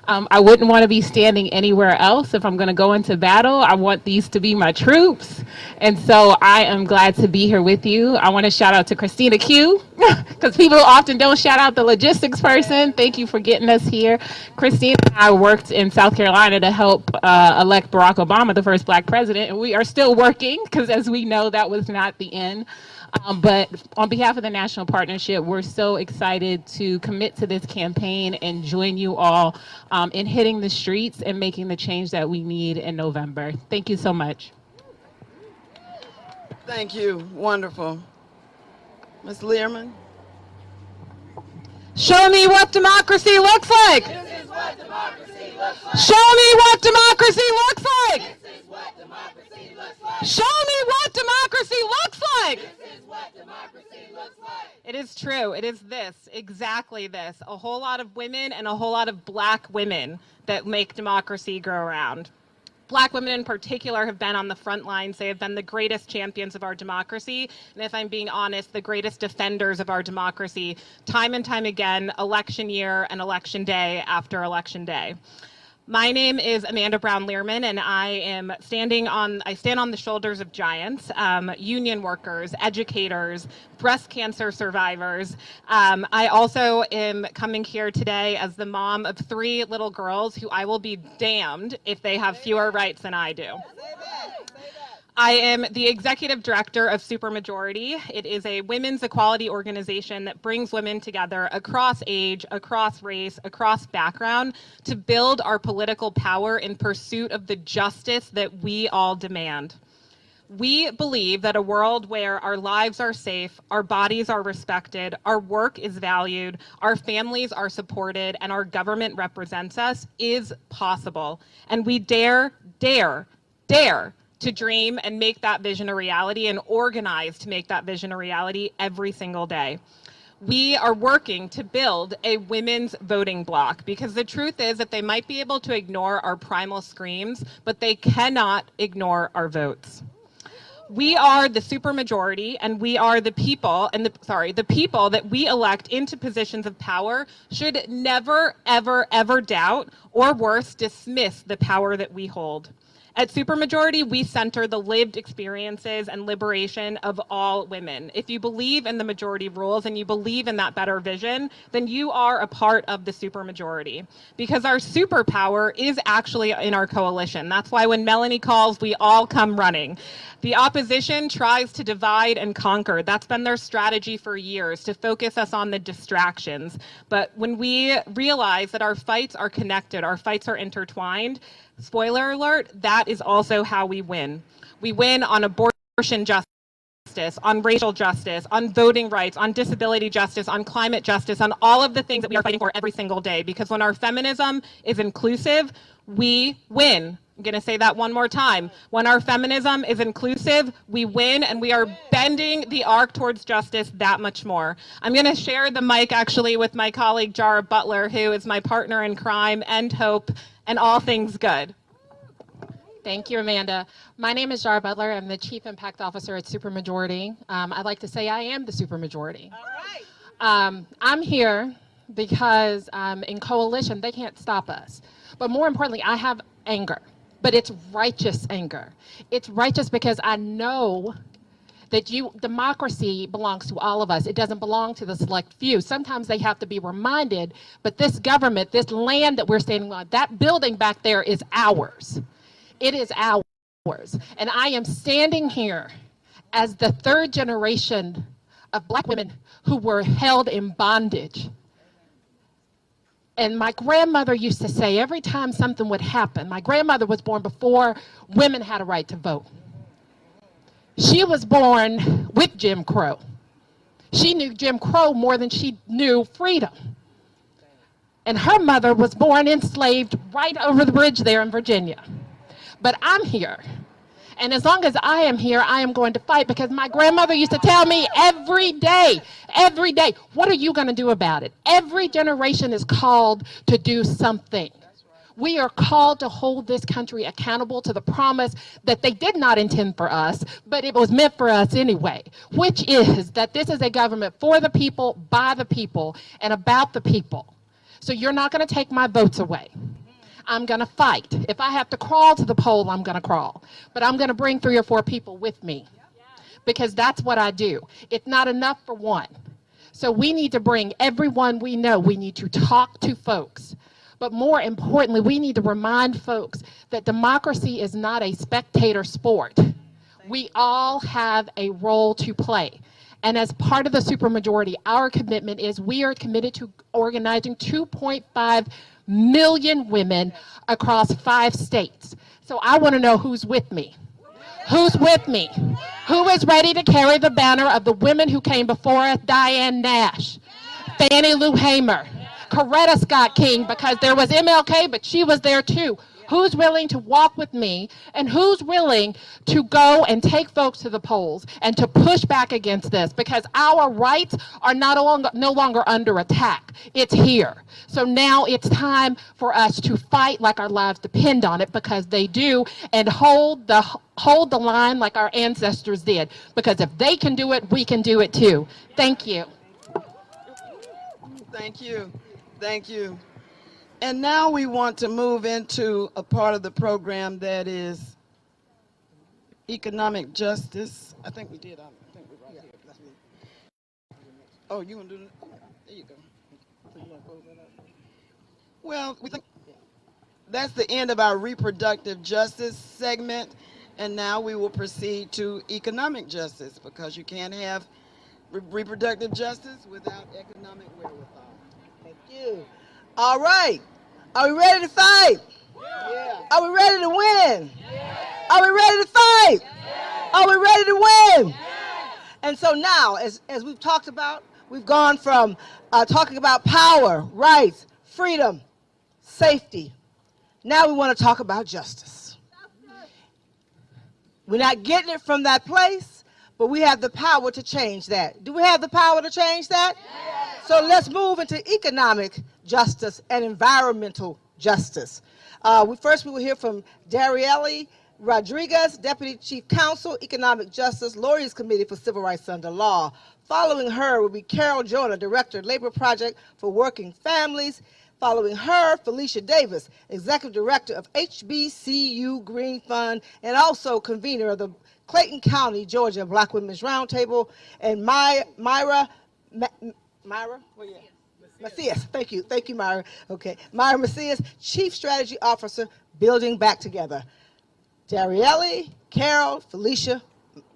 I wouldn't want to be standing anywhere else if I'm going to go into battle. I want these to be my troops. And so I am glad to be here with you. I want to shout out to Christina Q, because people often don't shout out the logistics person. Thank you for getting us here. Christina and I worked in South Carolina to help elect Barack Obama, the first Black president, and we are still working because, as we know, that was not the end. But on behalf of the National Partnership, we're so excited to commit to this campaign and join you all in hitting the streets and making the change that we need in November. Thank you so much. Thank you. Wonderful. Ms. Learman. Show me what democracy looks like. This is what democracy looks like. Show me what democracy looks like. This is what democracy looks like. Show me what democracy looks like. This is what democracy looks like. It is true. It is this, exactly this. A whole lot of women and a whole lot of Black women that make democracy grow around. Black women in particular have been on the front lines. They have been the greatest champions of our democracy. And if I'm being honest, the greatest defenders of our democracy, time and time again, election year and election day after election day. My name is Amanda Brown Learman, and I stand on the shoulders of giants, union workers, educators, breast cancer survivors. I also am coming here today as the mom of 3 little girls who I will be damned if they have fewer rights than I do. I am the executive director of Supermajority. It is a women's equality organization that brings women together across age, across race, across background to build our political power in pursuit of the justice that we all demand. We believe that a world where our lives are safe, our bodies are respected, our work is valued, our families are supported, and our government represents us is possible. And we dare to dream and make that vision a reality and organize to make that vision a reality every single day. We are working to build a women's voting bloc because the truth is that they might be able to ignore our primal screams, but they cannot ignore our votes. We are the supermajority, and we are the people, and the people that we elect into positions of power should never, ever, ever doubt, or worse, dismiss the power that we hold. At Supermajority, we center the lived experiences and liberation of all women. If you believe in the majority rules and you believe in that better vision, then you are a part of the supermajority. Because our superpower is actually in our coalition. That's why when Melanie calls, we all come running. The opposition tries to divide and conquer. That's been their strategy for years, to focus us on the distractions. But when we realize that our fights are connected, our fights are intertwined, spoiler alert, that is also how we win. We win on abortion justice, on racial justice, on voting rights, on disability justice, on climate justice, on all of the things that we are fighting for every single day. Because when our feminism is inclusive, we win. I'm going to say that one more time. When our feminism is inclusive, we win, and we are bending the arc towards justice that much more. I'm going to share the mic actually with my colleague Jara Butler, who is my partner in crime and hope and all things good. Thank you, Amanda. My name is Jara Butler. I'm the Chief Impact Officer at Supermajority. I'd like to say I am the supermajority. All right. I'm here because in coalition, they can't stop us. But more importantly, I have anger, but it's righteous anger. It's righteous because I know that democracy belongs to all of us. It doesn't belong to the select few. Sometimes they have to be reminded, but this government, this land that we're standing on, that building back there is ours. It is ours. And I am standing here as the third generation of Black women who were held in bondage. And my grandmother used to say every time something would happen, my grandmother was born before women had a right to vote. She was born with Jim Crow. She knew Jim Crow more than she knew freedom. And her mother was born enslaved right over the bridge there in Virginia. But I'm here. And as long as I am here, I am going to fight, because my grandmother used to tell me every day, what are you going to do about it? Every generation is called to do something. We are called to hold this country accountable to the promise that they did not intend for us, but it was meant for us anyway, which is that this is a government for the people, by the people, and about the people. So you're not going to take my votes away. I'm going to fight. If I have to crawl to the poll, I'm going to crawl. But I'm going to bring 3 or 4 people with me, because that's what I do. It's not enough for one. So we need to bring everyone we know. We need to talk to folks. But more importantly, we need to remind folks that democracy is not a spectator sport. We all have a role to play. And as part of the supermajority, our commitment is we are committed to organizing 2.5 million women across 5 states. So I want to know who's with me. Who's with me? Who is ready to carry the banner of the women who came before us? Diane Nash, Fannie Lou Hamer, Coretta Scott King, because there was MLK, but she was there too. Who's willing to walk with me, and who's willing to go and take folks to the polls and to push back against this? Because our rights are no longer under attack. It's here. So now it's time for us to fight like our lives depend on it, because they do, and hold the line like our ancestors did. Because if they can do it, we can do it too. Thank you. Thank you. Thank you. And now we want to move into a part of the program that is economic justice. I think we did. I think we're right here. Oh, you want to do that? There you go. Well, we think that's the end of our reproductive justice segment. And now we will proceed to economic justice, because you can't have reproductive justice without economic wherewithal. Thank you. All right. Are we ready to fight? Are we ready to win? Are we ready to fight? Are we ready to win? And so now, as we've talked about, we've gone from talking about power, rights, freedom, safety. Now we want to talk about justice. We're not getting it from that place, but we have the power to change that. Do we have the power to change that? Yes. So let's move into economic justice and environmental justice. We will hear from Darielle Rodriguez, Deputy Chief Counsel, Economic Justice, Lawyers Committee for Civil Rights Under Law. Following her will be Carol Jonah, Director, Labor Project for Working Families. Following her, Felicia Davis, Executive Director of HBCU Green Fund and also convener of the Clayton County, Georgia Black Women's Roundtable, and Myra Macias. Thank you, Myra. Okay, Myra Macias, Chief Strategy Officer, Building Back Together. Darielle, Carol, Felicia,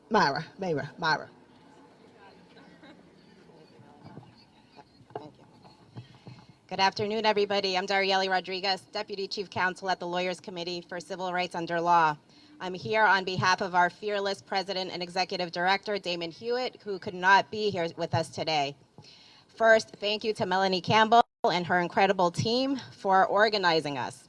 Myra. Good afternoon, everybody. I'm Darielle Rodriguez, Deputy Chief Counsel at the Lawyers Committee for Civil Rights Under Law. I'm here on behalf of our fearless President and Executive Director, Damon Hewitt, who could not be here with us today. First, thank you to Melanie Campbell and her incredible team for organizing us.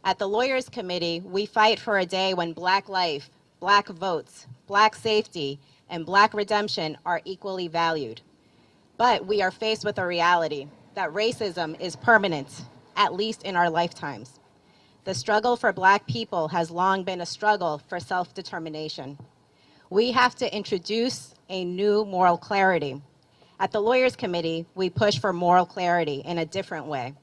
At the Lawyers Committee, we fight for a day when Black life, Black votes, Black safety, and Black redemption are equally valued. But we are faced with a reality that racism is permanent, at least in our lifetimes. The struggle for Black people has long been a struggle for self-determination. We have to introduce a new moral clarity. At the Lawyers Committee, we push for moral clarity in a different way,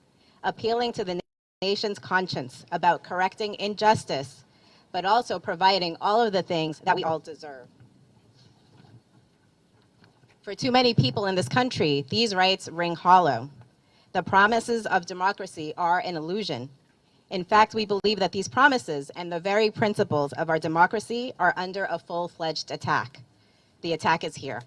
appealing to the nation's conscience about correcting injustice, but also providing all of the things that we all deserve. For too many people in this country, these rights ring hollow. The promises of democracy are an illusion. In fact, we believe that these promises and the very principles of our democracy are under a full-fledged attack. The attack is here.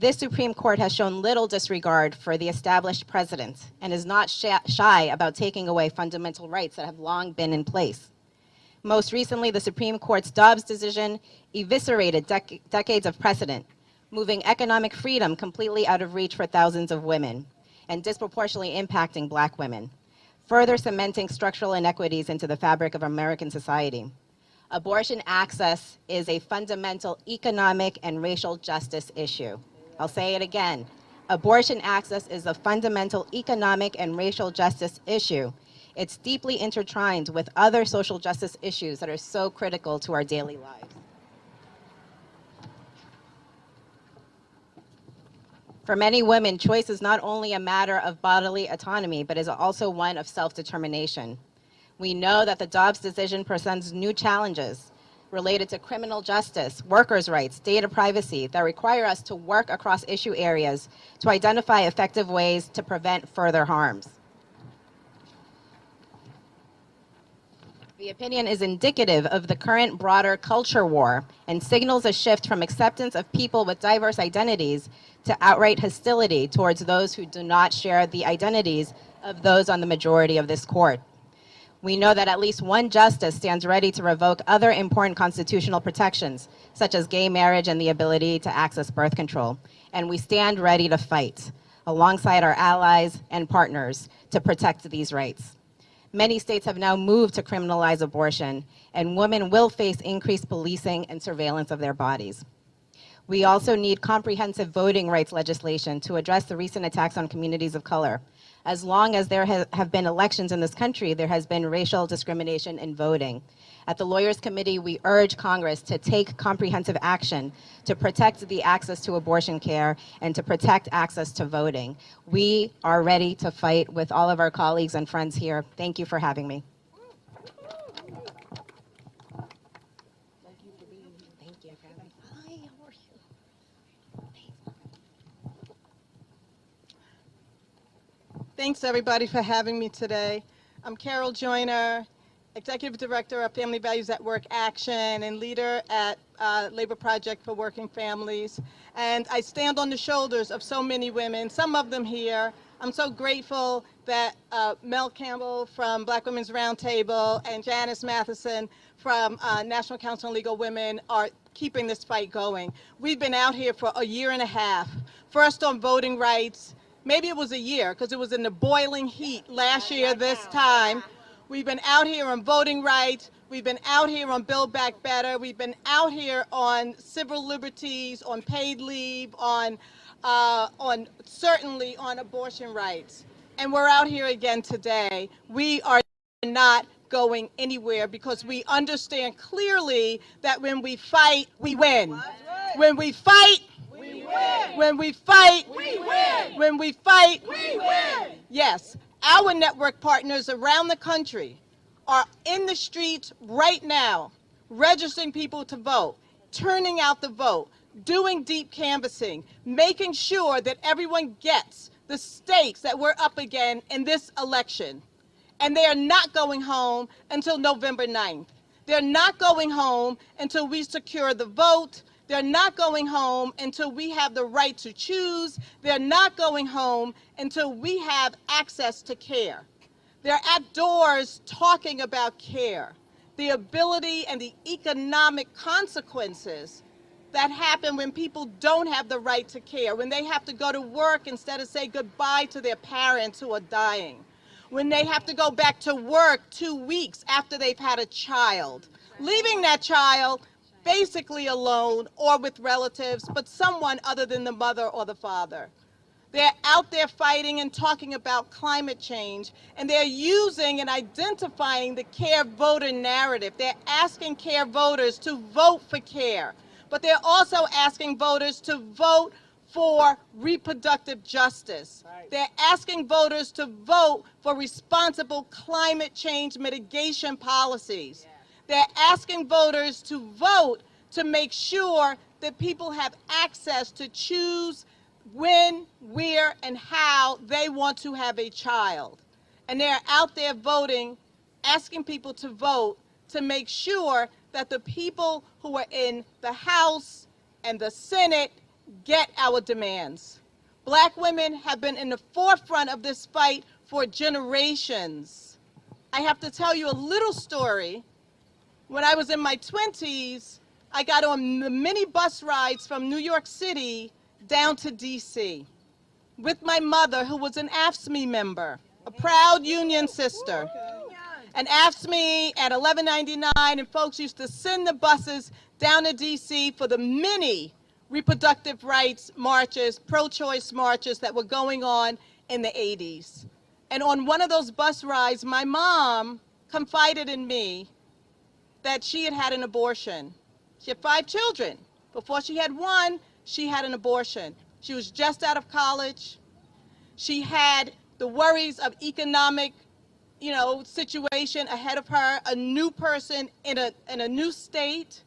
This Supreme Court has shown little disregard for the established precedent and is not shy about taking away fundamental rights that have long been in place. Most recently, the Supreme Court's Dobbs decision eviscerated decades of precedent, moving economic freedom completely out of reach for thousands of women and disproportionately impacting Black women, further cementing structural inequities into the fabric of American society. Abortion access is a fundamental economic and racial justice issue. I'll say it again. Abortion access is a fundamental economic and racial justice issue. It's deeply intertwined with other social justice issues that are so critical to our daily lives. For many women, choice is not only a matter of bodily autonomy, but is also one of self-determination. We know that the Dobbs decision presents new challenges related to criminal justice, workers' rights, data privacy that require us to work across issue areas to identify effective ways to prevent further harms. The opinion is indicative of the current broader culture war and signals a shift from acceptance of people with diverse identities to outright hostility towards those who do not share the identities of those on the majority of this court. We know that at least one justice stands ready to revoke other important constitutional protections, such as gay marriage and the ability to access birth control. And we stand ready to fight alongside our allies and partners to protect these rights. Many states have now moved to criminalize abortion, and women will face increased policing and surveillance of their bodies. We also need comprehensive voting rights legislation to address the recent attacks on communities of color. As long as there have been elections in this country, there has been racial discrimination in voting. At the Lawyers Committee, we urge Congress to take comprehensive action to protect the access to abortion care and to protect access to voting. We are ready to fight with all of our colleagues and friends here. Thank you for having me. Thanks, everybody, for having me today. I'm Carol Joyner, Executive Director of Family Values at Work Action and leader at Labor Project for Working Families. And I stand on the shoulders of so many women, some of them here. I'm so grateful that Mel Campbell from Black Women's Roundtable and Janice Matheson from National Council on Legal Women are keeping this fight going. We've been out here for a year and a half, first on voting rights. Maybe it was a year because it was in the boiling heat last year this time. We've been out here on voting rights. We've been out here on Build Back Better. We've been out here on civil liberties, on paid leave, on certainly on abortion rights. And we're out here again today. We are not going anywhere because we understand clearly that when we fight, we win. When we fight, we win. When we fight, we win. When we fight, we win. Yes, our network partners around the country are in the streets right now, registering people to vote, turning out the vote, doing deep canvassing, making sure that everyone gets the stakes that we're up against in this election. And they are not going home until November 9th. They're not going home until we secure the vote. They're not going home until we have the right to choose. They're not going home until we have access to care. They're at doors talking about care, the ability and the economic consequences that happen when people don't have the right to care, when they have to go to work instead of say goodbye to their parents who are dying, when they have to go back to work 2 weeks after they've had a child, leaving that child basically alone or with relatives, but someone other than the mother or the father. They're out there fighting and talking about climate change, and they're using and identifying the care voter narrative. They're asking care voters to vote for care, but they're also asking voters to vote for reproductive justice. They're asking voters to vote for responsible climate change mitigation policies. They're asking voters to vote to make sure that people have access to choose when, where, and how they want to have a child. And they're out there voting, asking people to vote to make sure that the people who are in the House and the Senate get our demands. Black women have been in the forefront of this fight for generations. I have to tell you a little story. When I was in my 20s, I got on the mini bus rides from New York City down to DC with my mother, who was an AFSCME member, a proud union sister. And AFSCME at $11.99, and folks used to send the buses down to DC for the many reproductive rights marches, pro-choice marches that were going on in the 80s. And on one of those bus rides, my mom confided in me that she had had an abortion. She had 5 children. Before she had one, she had an abortion. She was just out of college. She had the worries of economic, situation ahead of her, a new person in a new state.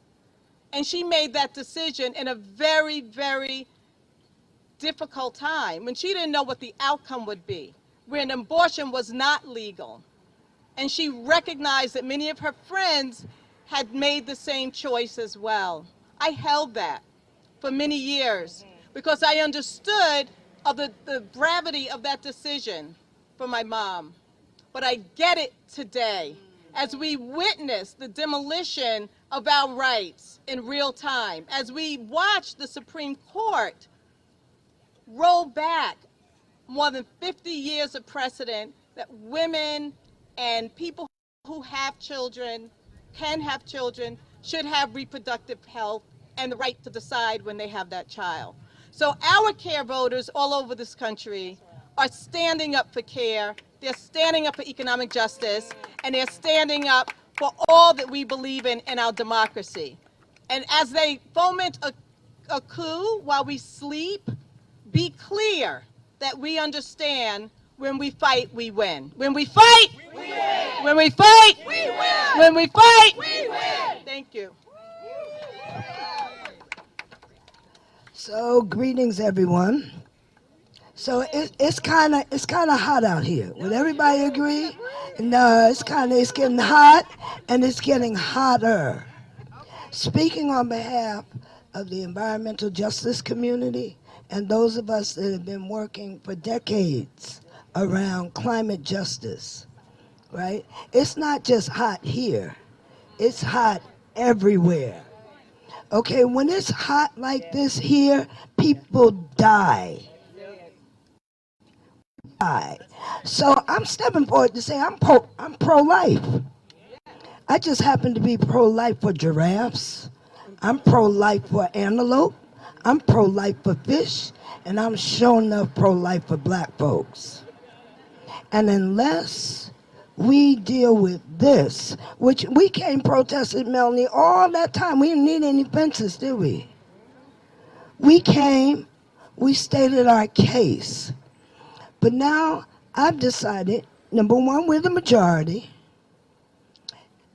And she made that decision in a very, very difficult time when she didn't know what the outcome would be, when abortion was not legal. And she recognized that many of her friends had made the same choice as well. I held that for many years because I understood of the gravity of that decision for my mom. But I get it today as we witness the demolition of our rights in real time, as we watch the Supreme Court roll back more than 50 years of precedent that women and people who have children, can have children, should have reproductive health and the right to decide when they have that child. So our care voters all over this country are standing up for care, they're standing up for economic justice, and they're standing up for all that we believe in our democracy. And as they foment a coup while we sleep, be clear that we understand when we fight, we win. When we fight, we win. When we fight, we win. When we fight, we win. Thank you. So greetings, everyone. So it's kind of hot out here. Would everybody agree? No, it's getting hot, and it's getting hotter. Speaking on behalf of the environmental justice community and those of us that have been working for decades around climate justice, right? It's not just hot here, it's hot everywhere. Okay, when it's hot like this here, people die. So I'm stepping forward to say I'm pro-life. I just happen to be pro-life for giraffes. I'm pro-life for antelope. I'm pro-life for fish. And I'm sure enough pro-life for black folks. And unless we deal with this, which we came protesting, Melanie, all that time. We didn't need any fences, did we? We came, we stated our case. But now I've decided, number one, we're the majority.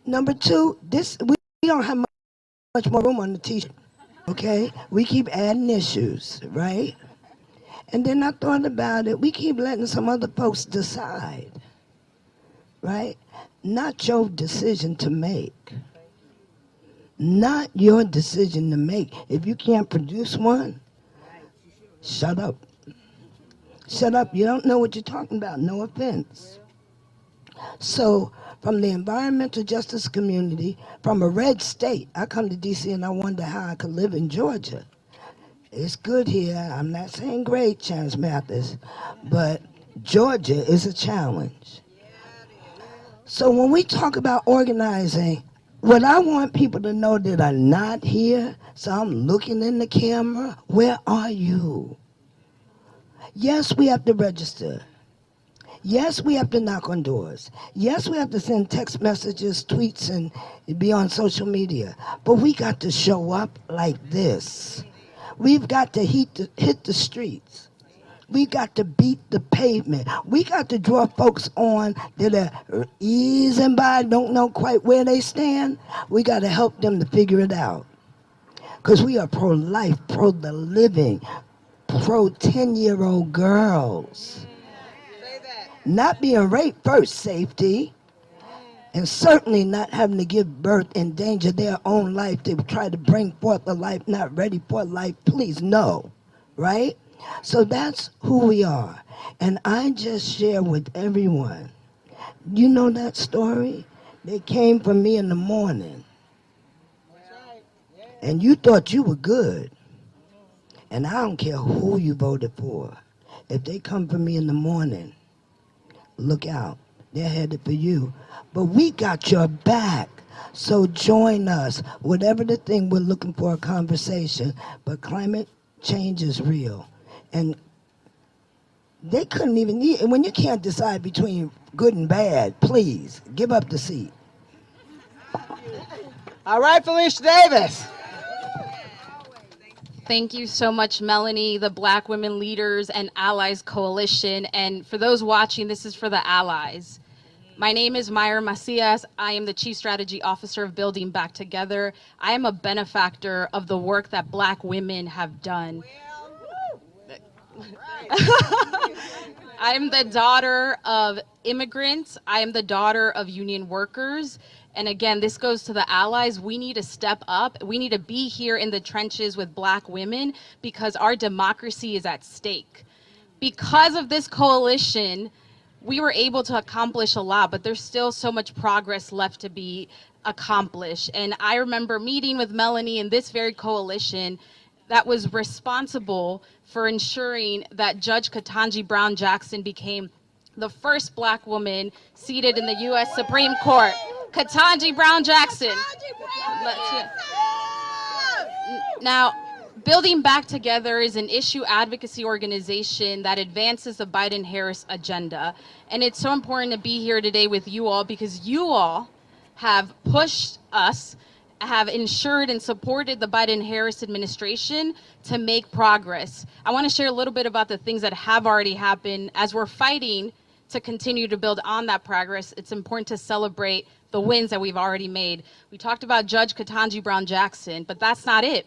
Number two, we don't have much more room on the t-shirt, okay? We keep adding issues, right? And then I thought about it. We keep letting some other folks decide, right? Not your decision to make. Not your decision to make. If you can't produce one, shut up. Shut up. You don't know what you're talking about. No offense. So from the environmental justice community, from a red state, I come to D.C. and I wonder how I could live in Georgia. It's good here. I'm not saying great, Chance Mathis, but Georgia is a challenge. So when we talk about organizing, what I want people to know that are not here, so I'm looking in the camera, where are you? Yes, we have to register. Yes, we have to knock on doors. Yes, we have to send text messages, tweets, and be on social media. But we got to show up like this. We've got to hit the streets. We got to beat the pavement. We got to draw folks on that are easing by, don't know quite where they stand. We got to help them to figure it out. Because we are pro-life, pro the living, pro 10-year-old girls. Not being raped first, safety. And certainly not having to give birth, endanger their own life to try to bring forth a life not ready for life. Please, no, right? So that's who we are. And I just share with everyone, you know that story? They came for me in the morning. And you thought you were good. And I don't care who you voted for. If they come for me in the morning, look out. They're headed for you. But we got your back. So join us. Whatever the thing, we're looking for a conversation. But climate change is real. And they couldn't even eat. And when you can't decide between good and bad, please, give up the seat. All right, Felicia Davis. Thank you so much, Melanie, the Black Women Leaders and Allies Coalition. And for those watching, this is for the allies. My name is Mayra Macias. I am the Chief Strategy Officer of Building Back Together. I am a benefactor of the work that Black women have done. I am the daughter of immigrants. I am the daughter of union workers. And again, this goes to the allies. We need to step up. We need to be here in the trenches with Black women because our democracy is at stake. Because of this coalition, we were able to accomplish a lot, but there's still so much progress left to be accomplished. And I remember meeting with Melanie and this very coalition that was responsible for ensuring that Judge Ketanji Brown Jackson became the first Black woman seated in the U.S. Supreme Court. Ketanji Brown Jackson. Now, Building Back Together is an issue advocacy organization that advances the Biden-Harris agenda. And it's so important to be here today with you all because you all have pushed us, have ensured and supported the Biden-Harris administration to make progress. I want to share a little bit about the things that have already happened. As we're fighting to continue to build on that progress, it's important to celebrate the wins that we've already made. We talked about Judge Ketanji Brown Jackson, but that's not it.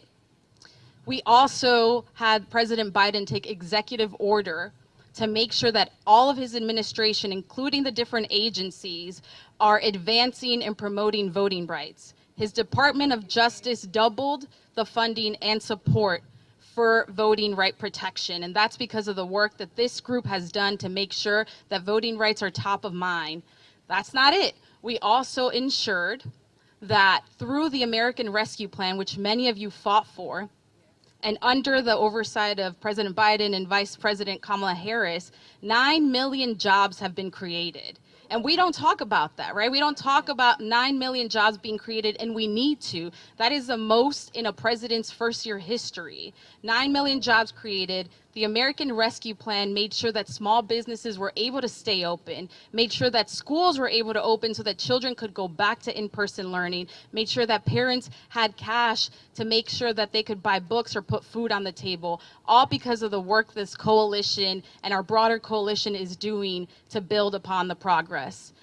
We also had President Biden take executive order to make sure that all of his administration, including the different agencies, are advancing and promoting voting rights. His Department of Justice doubled the funding and support for voting right protection. And that's because of the work that this group has done to make sure that voting rights are top of mind. That's not it. We also ensured that through the American Rescue Plan, which many of you fought for, and under the oversight of President Biden and Vice President Kamala Harris, 9 million jobs have been created. And we don't talk about that, right? We don't talk about 9 million jobs being created, and we need to. That is the most in a president's first year history. 9 million jobs created. The American Rescue Plan made sure that small businesses were able to stay open, made sure that schools were able to open so that children could go back to in-person learning, made sure that parents had cash to make sure that they could buy books or put food on the table, all because of the work this coalition and our broader coalition is doing to build upon the progress.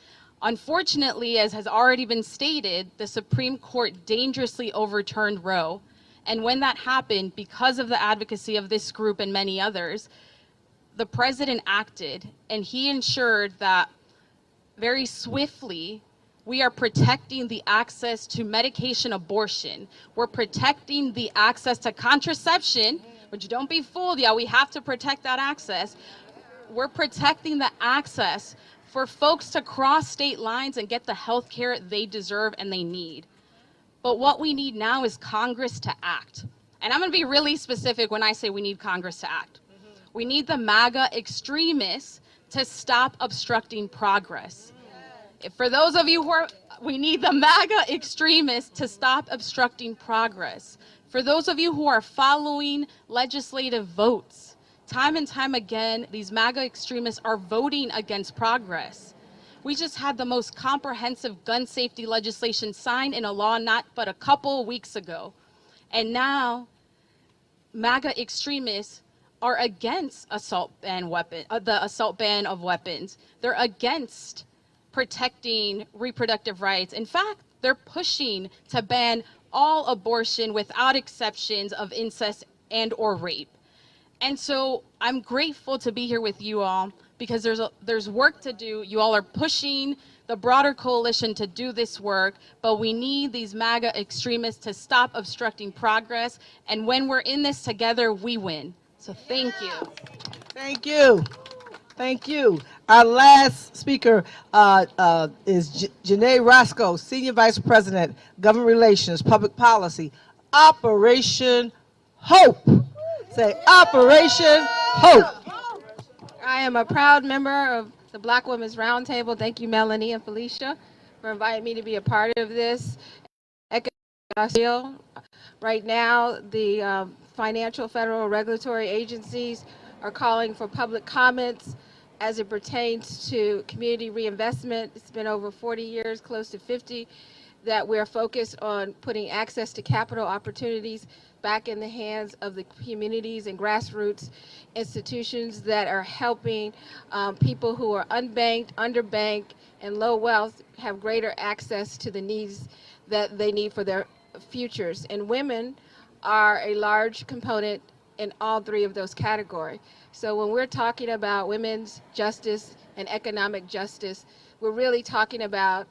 Unfortunately, as has already been stated, the Supreme Court dangerously overturned Roe. And when that happened, because of the advocacy of this group and many others, the president acted, and he ensured that very swiftly we are protecting the access to medication abortion. We're protecting the access to contraception, which don't be fooled, y'all, we have to protect that access. We're protecting the access for folks to cross state lines and get the health care they deserve and they need. But what we need now is Congress to act. And I'm going to be really specific when I say we need Congress to act. We need the MAGA extremists to stop obstructing progress. For those of you who are, we need the MAGA extremists to stop obstructing progress. For those of you who are following legislative votes, time and time again, these MAGA extremists are voting against progress. We just had the most comprehensive gun safety legislation signed in a law not but a couple weeks ago. And now MAGA extremists are against the assault ban of weapons. They're against protecting reproductive rights. In fact, they're pushing to ban all abortion without exceptions of incest and or rape. And so I'm grateful to be here with you all because there's work to do. You all are pushing the broader coalition to do this work, but we need these MAGA extremists to stop obstructing progress. And when we're in this together, we win. So thank you. Thank you. Thank you. Our last speaker is Janae Roscoe, Senior Vice President, Government Relations, Public Policy, Operation Hope. Say Operation Hope. I am a proud member of the Black Women's Roundtable. Thank you, Melanie and Felicia, for inviting me to be a part of this. Right now, the financial federal regulatory agencies are calling for public comments as it pertains to community reinvestment. It's been over 40 years, close to 50, that we're focused on putting access to capital opportunities back in the hands of the communities and grassroots institutions that are helping people who are unbanked, underbanked, and low wealth have greater access to the needs that they need for their futures. And women are a large component in all three of those categories. So when we're talking about women's justice and economic justice, we're really talking about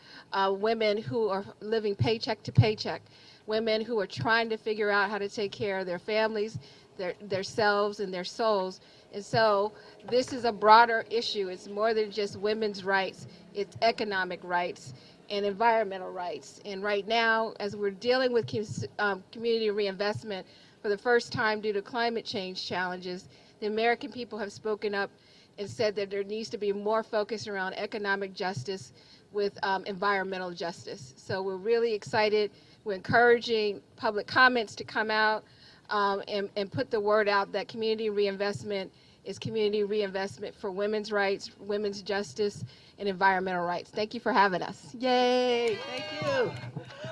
women who are living paycheck to paycheck, women who are trying to figure out how to take care of their families, their selves and their souls. And so this is a broader issue. It's more than just women's rights, it's economic rights and environmental rights. And right now, as we're dealing with community reinvestment for the first time due to climate change challenges, the American people have spoken up and said that there needs to be more focus around economic justice with environmental justice. So we're really excited. We're encouraging public comments to come out and put the word out that community reinvestment is community reinvestment for women's rights, women's justice, and environmental rights. Thank you for having us. Yay, thank you.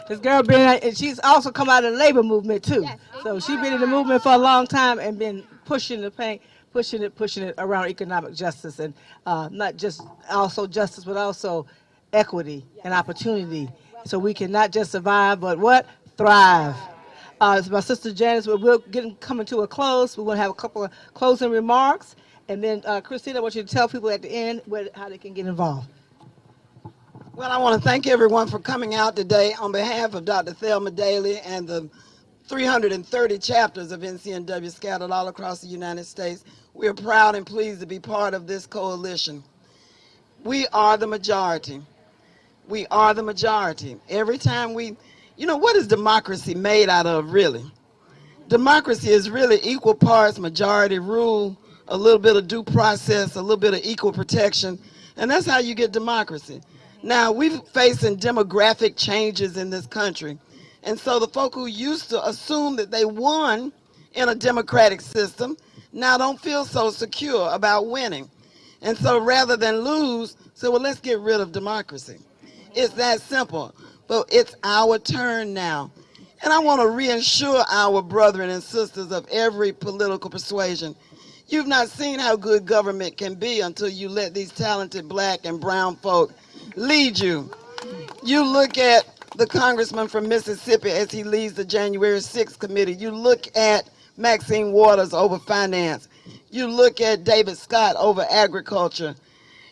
This girl been, and she's also come out of the labor movement too. Yes. So she's been in the movement for a long time and been pushing the pain, pushing it around economic justice and not just also justice, but also equity and opportunity. So we can not just survive, but what? Thrive. It's my sister Janice, we're coming to a close. We're going to have a couple of closing remarks. And then, Christina, I want you to tell people at the end how they can get involved. Well, I want to thank everyone for coming out today on behalf of Dr. Thelma Daly and the 330 chapters of NCNW scattered all across the United States. We are proud and pleased to be part of this coalition. We are the majority. We are the majority. Every time what is democracy made out of, really? Democracy is really equal parts majority rule, a little bit of due process, a little bit of equal protection, and that's how you get democracy. Now, we're facing demographic changes in this country, and so the folk who used to assume that they won in a democratic system now don't feel so secure about winning. And so rather than lose, say, well, let's get rid of democracy. It's that simple. But it's our turn now. And I want to reassure our brethren and sisters of every political persuasion. You've not seen how good government can be until you let these talented black and brown folk lead you. You look at the congressman from Mississippi as he leads the January 6th committee. You look at Maxine Waters over finance. You look at David Scott over agriculture,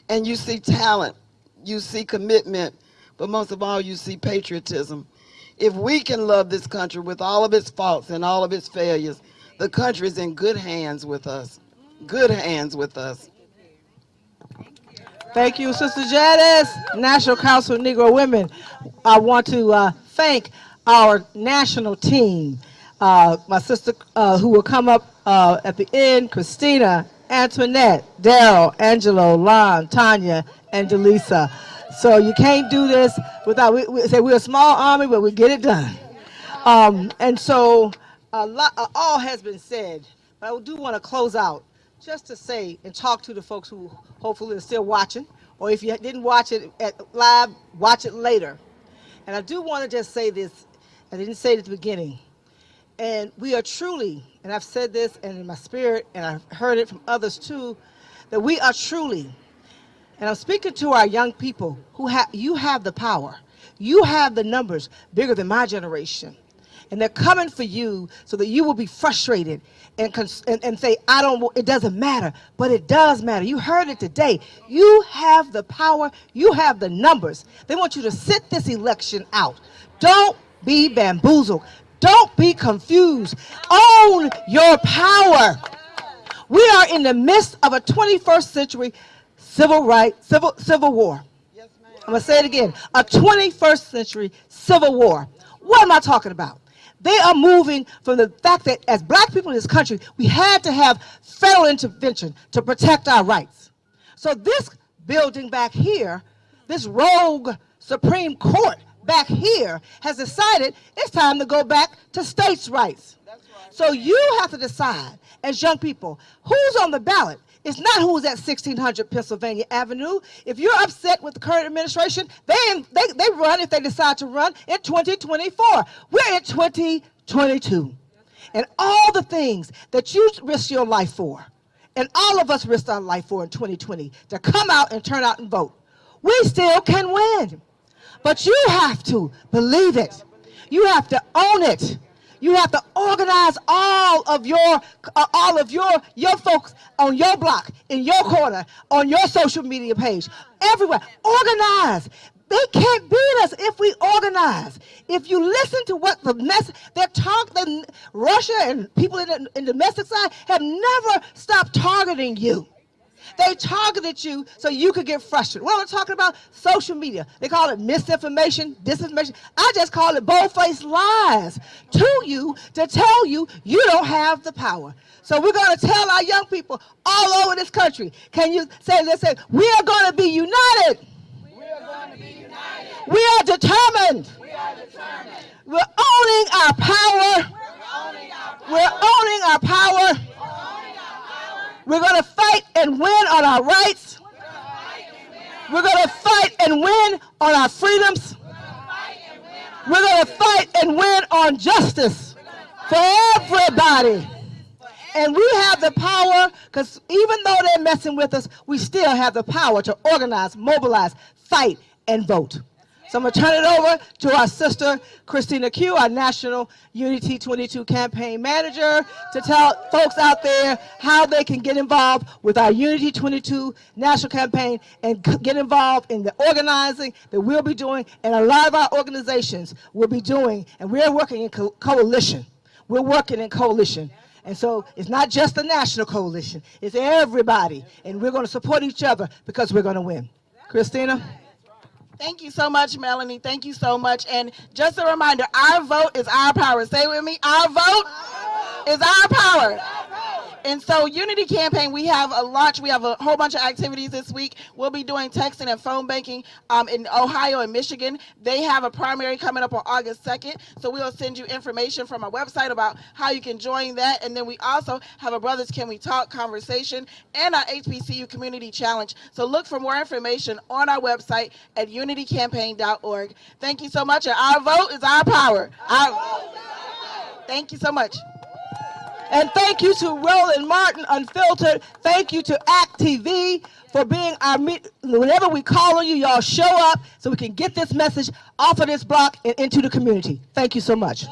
and you see talent, you see commitment, but most of all, you see patriotism. If we can love this country with all of its faults and all of its failures, the country is in good hands with us. Good hands with us. Thank you, Sister Janice, National Council of Negro Women. I want to thank our national team, my sister who will come up at the end, Christina, Antoinette, Daryl, Angelo, Lon, Tanya, and Delisa. So you can't do this without, we say we're a small army, but we get it done. And so all has been said, but I do want to close out just to say and talk to the folks who hopefully are still watching, or if you didn't watch it live, watch it later. And I do want to just say this, I didn't say it at the beginning, and we are truly, and I've said this and in my spirit, and I've heard it from others too, that we are truly, and I'm speaking to our young people who you have the power. You have the numbers bigger than my generation. And they're coming for you so that you will be frustrated and say, it doesn't matter. But it does matter. You heard it today. You have the power. You have the numbers. They want you to sit this election out. Don't be bamboozled. Don't be confused. Own your power. We are in the midst of a 21st century civil war. I'm going to say it again. A 21st century civil war. What am I talking about? They are moving from the fact that as black people in this country, we had to have federal intervention to protect our rights. So this building back here, this rogue Supreme Court back here has decided it's time to go back to states' rights. So you have to decide as young people, who's on the ballot? It's not who's at 1600 Pennsylvania Avenue. If you're upset with the current administration, they run, if they decide to run, in 2024. We're in 2022. And all the things that you risk your life for, and all of us risked our life for in 2020, to come out and turn out and vote, we still can win. But you have to believe it. You have to own it. You have to organize all of your folks on your block, in your corner, on your social media page, everywhere. Organize. They can't beat us if we organize. If you listen to what the mess they're talking, Russia and people in the domestic side have never stopped targeting you. They targeted you so you could get frustrated. What am I talking about? Social media. They call it misinformation, disinformation. I just call it bold-faced lies to you to tell you you don't have the power. So we're going to tell our young people all over this country, can you say, let's say, we are going to be united. We are going to be united. We are determined. We are determined. We're owning our power. We're owning our power. We're going to fight and win on our rights. We're going to fight and win on our freedoms. We're going to fight and win on justice for everybody. And we have the power, because even though they're messing with us, we still have the power to organize, mobilize, fight, and vote. So I'm going to turn it over to our sister, Christina Q, our National Unity 22 campaign manager, to tell folks out there how they can get involved with our Unity 22 national campaign and get involved in the organizing that we'll be doing, and a lot of our organizations will be doing, and we're working in coalition. we're working in coalition. And so it's not just a national coalition, it's everybody. And we're going to support each other because we're going to win. Christina? Thank you so much, Melanie. Thank you so much. And just a reminder, our vote is our power. Say it with me, our vote is our power. And so Unity Campaign, we have a launch. We have a whole bunch of activities this week. We'll be doing texting and phone banking in Ohio and Michigan. They have a primary coming up on August 2nd. So we'll send you information from our website about how you can join that. And then we also have a Brothers Can We Talk conversation and our HBCU Community Challenge. So look for more information on our website at unitycampaign.org. Thank you so much. And our vote is our power. Thank you so much. And thank you to Roland Martin Unfiltered. Thank you to ActTV for being our whenever we call on you, y'all show up so we can get this message off of this block and into the community. Thank you so much.